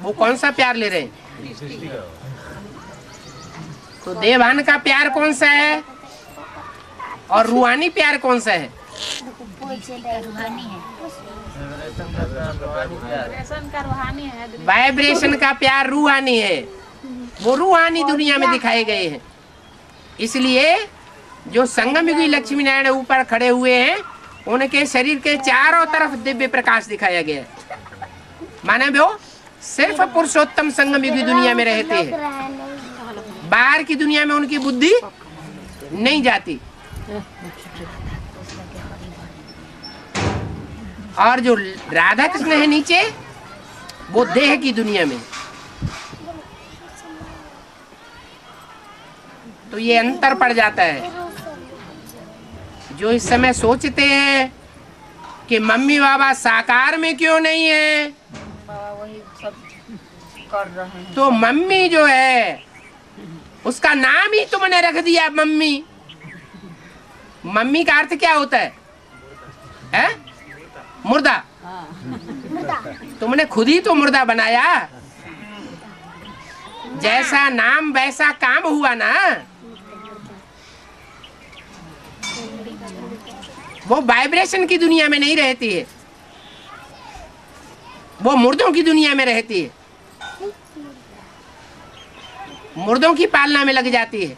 वो कौन सा प्यार ले रहे हैं? तो देवान का प्यार कौन सा है और रूहानी प्यार कौन सा है? रूहानी है। वाइब्रेशन का प्यार रूहानी है, वो रूहानी दुनिया में दिखाए गए हैं। इसलिए जो संगम युगी लक्ष्मी नारायण ऊपर खड़े हुए हैं, उनके शरीर के चारों तरफ दिव्य प्रकाश दिखाया गया है। माने वो सिर्फ पुरुषोत्तम संगम युगी दुनिया में रहते हैं, बाहर की दुनिया में उनकी बुद्धि नहीं जाती। और जो राधा कृष्ण है नीचे, वो देह की दुनिया में। तो ये अंतर पड़ जाता है। जो इस समय सोचते हैं कि मम्मी बाबा साकार में क्यों नहीं है, वही सब कर रहे हैं। तो मम्मी जो है उसका नाम ही तुमने रख दिया मम्मी। मम्मी का अर्थ क्या होता है? मुर्दा। तुमने खुद ही तो मुर्दा बनाया। जैसा नाम वैसा काम हुआ ना। वो वाइब्रेशन की दुनिया में नहीं रहती है, वो मुर्दों की दुनिया में रहती है, मुर्दों की पालना में लग जाती है।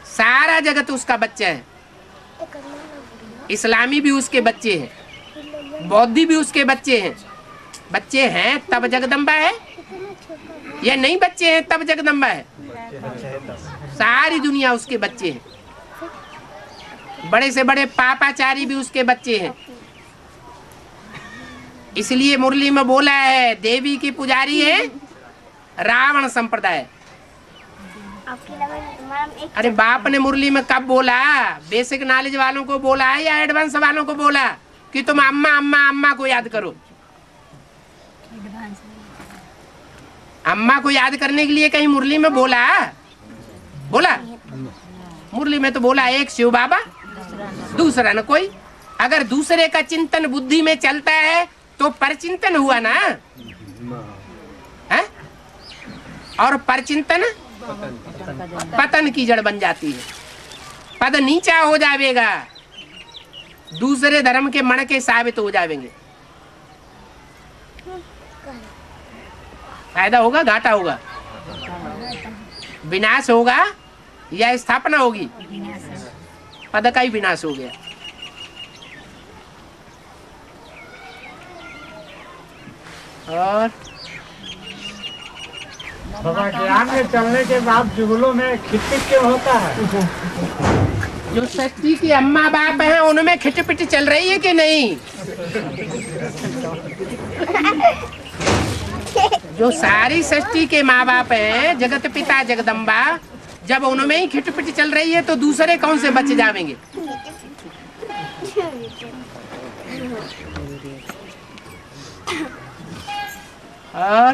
सारा जगत उसका बच्चा है। इस्लामी भी उसके बच्चे हैं, बौद्धि भी उसके बच्चे हैं। बच्चे हैं तब जगदम्बा है, या नहीं बच्चे हैं तब जगदम्बा है? सारी दुनिया उसके बच्चे हैं। बड़े से बड़े पापाचारी भी उसके बच्चे हैं। इसलिए मुरली में बोला है, देवी की पुजारी है रावण संप्रदाय। अरे बाप ने मुरली में कब बोला? बेसिक नॉलेज वालों को बोला है या एडवांस वालों को बोला कि तुम अम्मा अम्मा अम्मा को याद करो? अम्मा को याद करने के लिए कहीं मुरली में बोला? मुरली में तो बोला एक शिव बाबा, दूसरा न कोई। अगर दूसरे का चिंतन बुद्धि में चलता है तो परचिंतन हुआ ना है? और परचिंतन पतन की जड़ बन जाती है। पद नीचा हो जाएगा, दूसरे धर्म के मन के साबित हो जाएंगे। फायदा होगा घाटा होगा, विनाश होगा या स्थापना होगी? पद का ही विनाश हो गया। और बाबा ज्ञान में चलने के बाद जुगलों में खिटपिट क्यों होता है? जो सृष्टि की अम्मा बाप हैं उनमें खिटपिट चल रही है कि नहीं? जो सारी सृष्टि के माँ बाप हैं, जगत पिता जगदम्बा, जब उनमें ही खिटपिट चल रही है तो दूसरे कौन से बच जाएंगे? और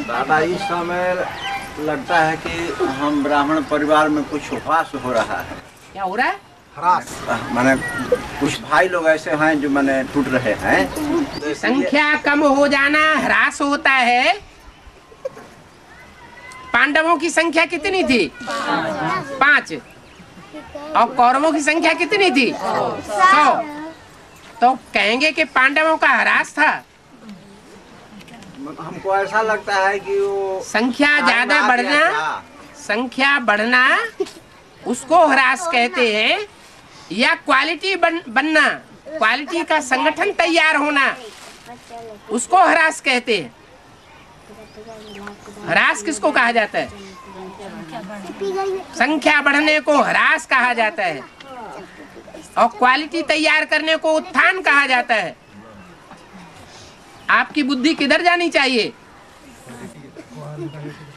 दादा इस समय लगता है कि हम ब्राह्मण परिवार में कुछ उपहास हो रहा है। क्या हो रहा है? हरास। माने कुछ भाई लोग ऐसे हैं जो माने टूट रहे हैं। संख्या कम हो जाना ह्रास होता है। पांडवों की संख्या कितनी थी? 5। और कौरवों की संख्या कितनी थी? 100। तो कहेंगे कि पांडवों का ह्रास था। हमको ऐसा लगता है कि वो संख्या ज्यादा बढ़ना उसको ह्रास कहते हैं, या क्वालिटी बनना, क्वालिटी का संगठन तैयार होना, उसको ह्रास कहते हैं। ह्रास किसको कहा जाता है? संख्या बढ़ने को ह्रास कहा जाता है, और क्वालिटी तैयार करने को उत्थान कहा जाता है। आपकी बुद्धि किधर जानी चाहिए?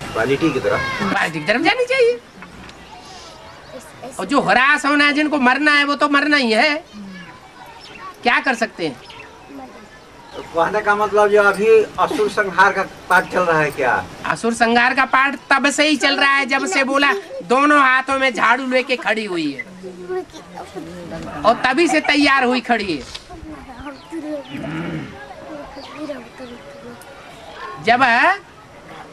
क्वालिटी की तरफ जानी चाहिए। और जो हरास होना है, जिनको मरना है, वो तो मरना ही है। क्या कर सकते हैं? कहने का मतलब जो अभी असुर संहार का पाठ चल रहा है क्या? असुर संहार का पाठ तब से ही चल रहा है जब से बोला दोनों हाथों में झाड़ू लेके खड़ी हुई है, और तभी से तैयार हुई खड़ी है। जब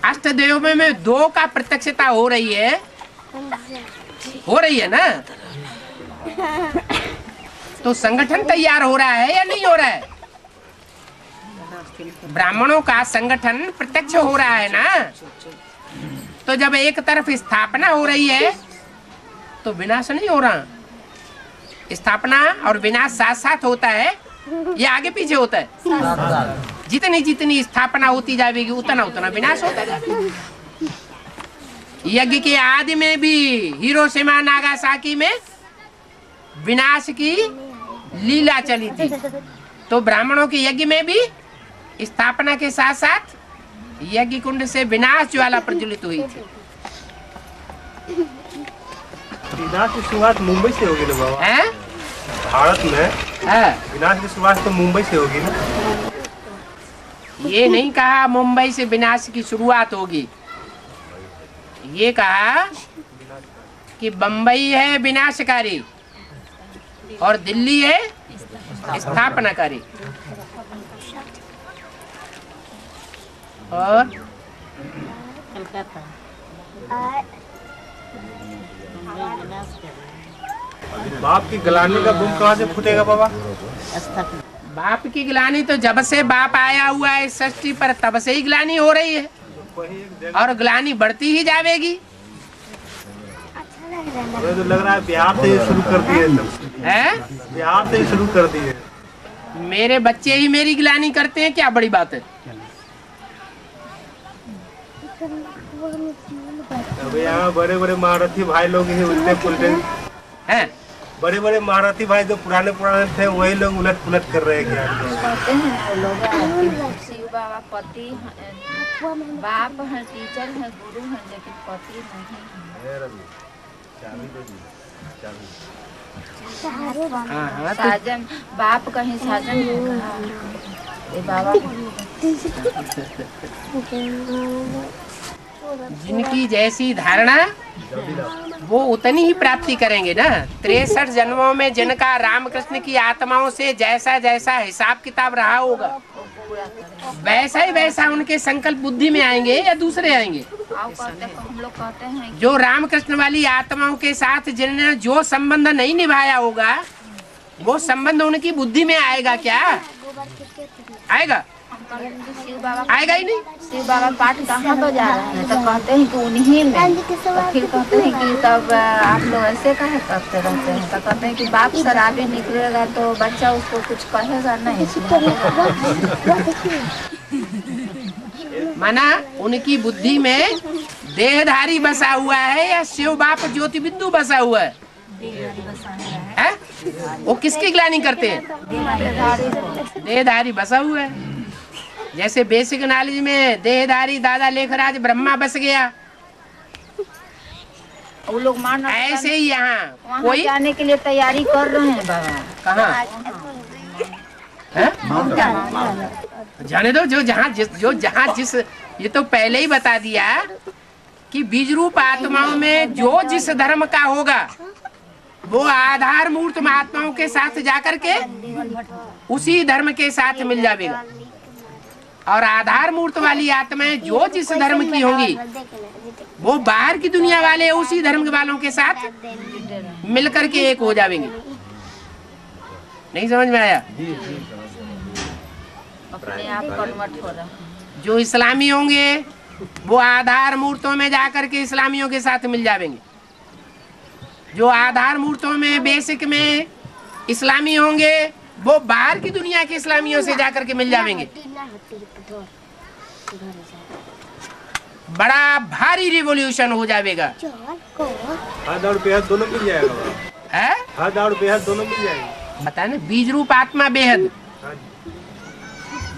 अष्टदेव में 2 का प्रत्यक्षता हो रही है ना, तो संगठन तैयार हो रहा है या नहीं हो रहा है? ब्राह्मणों का संगठन प्रत्यक्ष हो रहा है ना। तो जब एक तरफ स्थापना हो रही है तो विनाश नहीं हो रहा। स्थापना और विनाश साथ साथ होता है या आगे पीछे होता है? जितनी जितनी स्थापना होती जाएगी उतना उतना विनाश होता जाएगा। यज्ञ के आदि में भी हिरोशिमा नागासाकी में विनाश की लीला चली थी, तो ब्राह्मणों के यज्ञ में भी स्थापना के साथ साथ यज्ञ कुंड से विनाश ज्वाला प्रज्वलित हुई थी। विनाश की शुरुआत मुंबई से होगी ना बाबा? है? भारत में विनाश की शुरुआत तो मुंबई से होगी ना? ये नहीं कहा मुंबई से विनाश की शुरुआत होगी, ये कहा कि बंबई है विनाशकारी और दिल्ली है स्थापनाकारी। और बाप की गलाने का बम कहाँ से फूटेगा बाबा? बाप की गिलानी तो जब से बाप आया हुआ है इस सृष्टि पर तब से ही गिलानी हो रही है, और गिलानी बढ़ती ही जाएगी। मुझे तो लग रहा है बिहार से ही शुरू कर दिए है? बिहार से ही शुरू कर दिए। मेरे बच्चे ही मेरी गिलानी करते हैं, क्या बड़ी बात है? अभी यहाँ बड़े बड़े महारथी भाई लोग ही उल्टे पुलटे हैं? बड़े बड़े महारथी भाई जो पुराने थे वही लोग उलट पुलट कर रहे हैं क्या? कहते हैं लोग शिव बाबा पति बाप है, टीचर है, गुरु है, लेकिन पति नहीं है। साजन बाप कहीं साजन ये बाबा जिनकी जैसी धारणा वो उतनी ही प्राप्ति करेंगे ना। 63 जन्मों में जिनका रामकृष्ण की आत्माओं से जैसा जैसा हिसाब किताब रहा होगा वैसा ही वैसा उनके संकल्प बुद्धि में आएंगे या दूसरे आएंगे? हम लोग कहते हैं जो रामकृष्ण वाली आत्माओं के साथ जिन्होंने जो संबंध नहीं निभाया होगा वो संबंध उनकी बुद्धि में आएगा क्या? आएगा? शिव बाबा आएगा ही नहीं। शिव बाबा पाठ कहाँ तो जा रहे हैं, तो कहते हैं कि उन्हीं में, तो फिर कहते हैं कि तब आप लोग ऐसे काहे करते रहते हैं, तो कहते हैं कि बाप शराबी निकलेगा तो बच्चा उसको कुछ कहेगा नहीं। माना उनकी बुद्धि में देहधारी बसा हुआ है या शिव बाप ज्योति बिंदु बसा हुआ है? वो किसकी ग्लानि करते हैं? देहधारी बसा हुआ है। जैसे बेसिक नॉलेज में देहधारी दादा लेखराज ब्रह्मा बस गया, वो लोग मान ऐसे ही यहाँ कोई जाने के लिए तैयारी कर रहे हैं बाबा। कहाँ जाने दो, जो जहाँ जिस ये तो पहले ही बता दिया कि बीज रूप आत्माओं में जो जिस धर्म का होगा वो आधार मूर्त महात्माओं के साथ जाकर के उसी धर्म के साथ मिल जाएगा, और आधार मूर्त वाली आत्माएं जो जिस धर्म की होंगी वो बाहर की दुनिया वाले उसी धर्म वालों के साथ मिलकर के एक हो जाएंगे। नहीं समझ में आया? अपने आप कन्वर्ट हो रहा है। जो इस्लामी होंगे वो आधार मूर्तों में जाकर के इस्लामियों के साथ मिल जाएंगे, जो आधार मूर्तों में बेसिक में इस्लामी होंगे वो बाहर की दुनिया के इस्लामियों से जाकर के मिल जाएंगे। बड़ा भारी रिवॉल्यूशन हो जाएगा। हद और बेहद दोनों मिल जाएगा है? हद और बेहद दोनों मिल जाएगी। बता ना, बीज रूप आत्मा बेहद,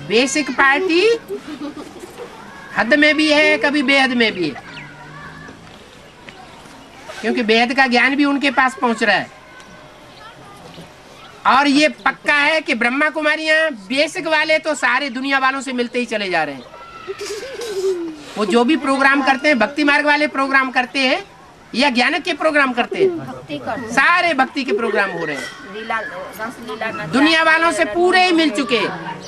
बेसिक पार्टी हद में भी है कभी बेहद में भी है, क्योंकि बेहद का ज्ञान भी उनके पास पहुंच रहा है। और ये पक्का है कि ब्रह्मा कुमारियां बेसिक वाले तो सारे दुनिया वालों से मिलते ही चले जा रहे हैं। वो जो भी प्रोग्राम करते हैं, भक्ति मार्ग वाले प्रोग्राम करते हैं, या ज्ञान के प्रोग्राम करते हैं? भक्ति कर सारे भक्ति के प्रोग्राम हो रहे हैं। लीला रस लीला नचा दुनिया वालों से पूरे ही मिल चुके हैं।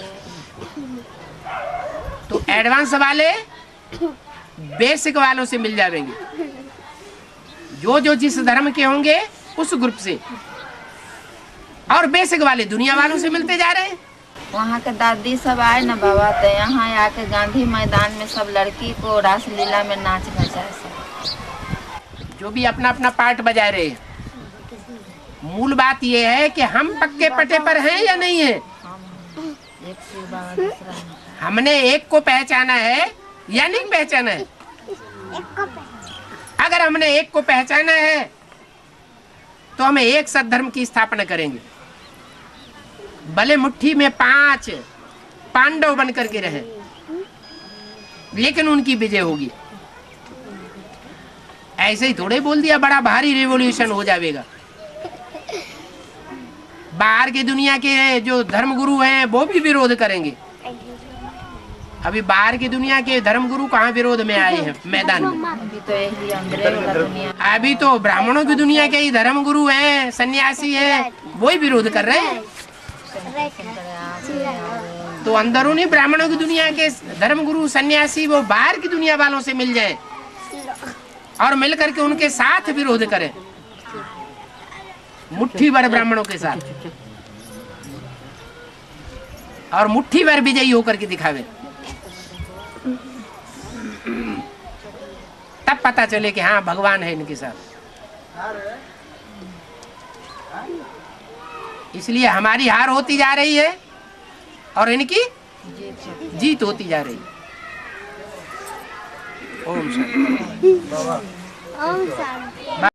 तो एडवांस वाले बेसिक वालों से मिल जाएंगे, जो जो जिस धर्म के होंगे उस ग्रुप से, और बेसिक वाले दुनिया वालों से मिलते जा रहे हैं। वहाँ के दादी सब आए ना बाबा, तो यहाँ आके गांधी मैदान में सब लड़की को रासलीला में नाच नचाए सब। जो भी अपना अपना पार्ट बजा रहे हैं, मूल बात यह है कि हम पक्के पटे पर हैं या नहीं है। एक शिव बाबा दूसरा नहीं। हमने एक को पहचाना है या नहीं पहचाना है? अगर हमने एक को पहचाना है तो हमें एक सद्धर्म की स्थापना करेंगे। भले मुट्ठी में 5 पांडव बन करके रहे, लेकिन उनकी विजय होगी। ऐसे ही थोड़े बोल दिया बड़ा भारी रिवॉल्यूशन हो जाएगा। बाहर की दुनिया के जो धर्मगुरु हैं वो भी विरोध करेंगे। अभी बाहर की दुनिया के धर्मगुरु कहाँ विरोध में आए हैं मैदान में? अभी तो यही अंग्रेज वाला दुनिया। अभी तो ब्राह्मणों की दुनिया के ही धर्मगुरु हैं, सन्यासी हैं, वो ही विरोध कर रहे हैं। तो अंदरूनी ब्राह्मणों की दुनिया के धर्मगुरु सन्यासी वो बाहर की दुनिया वालों से मिल जाए और मिल करके उनके साथ विरोध करें, मुट्ठी भर ब्राह्मणों के साथ, और मुट्ठी भर विजयी होकर के दिखावे। तब पता चले कि हाँ भगवान है इनके साथ। इसलिए हमारी हार होती जा रही है और इनकी जीत होती जा रही है। ओम शांति। ओम शांति।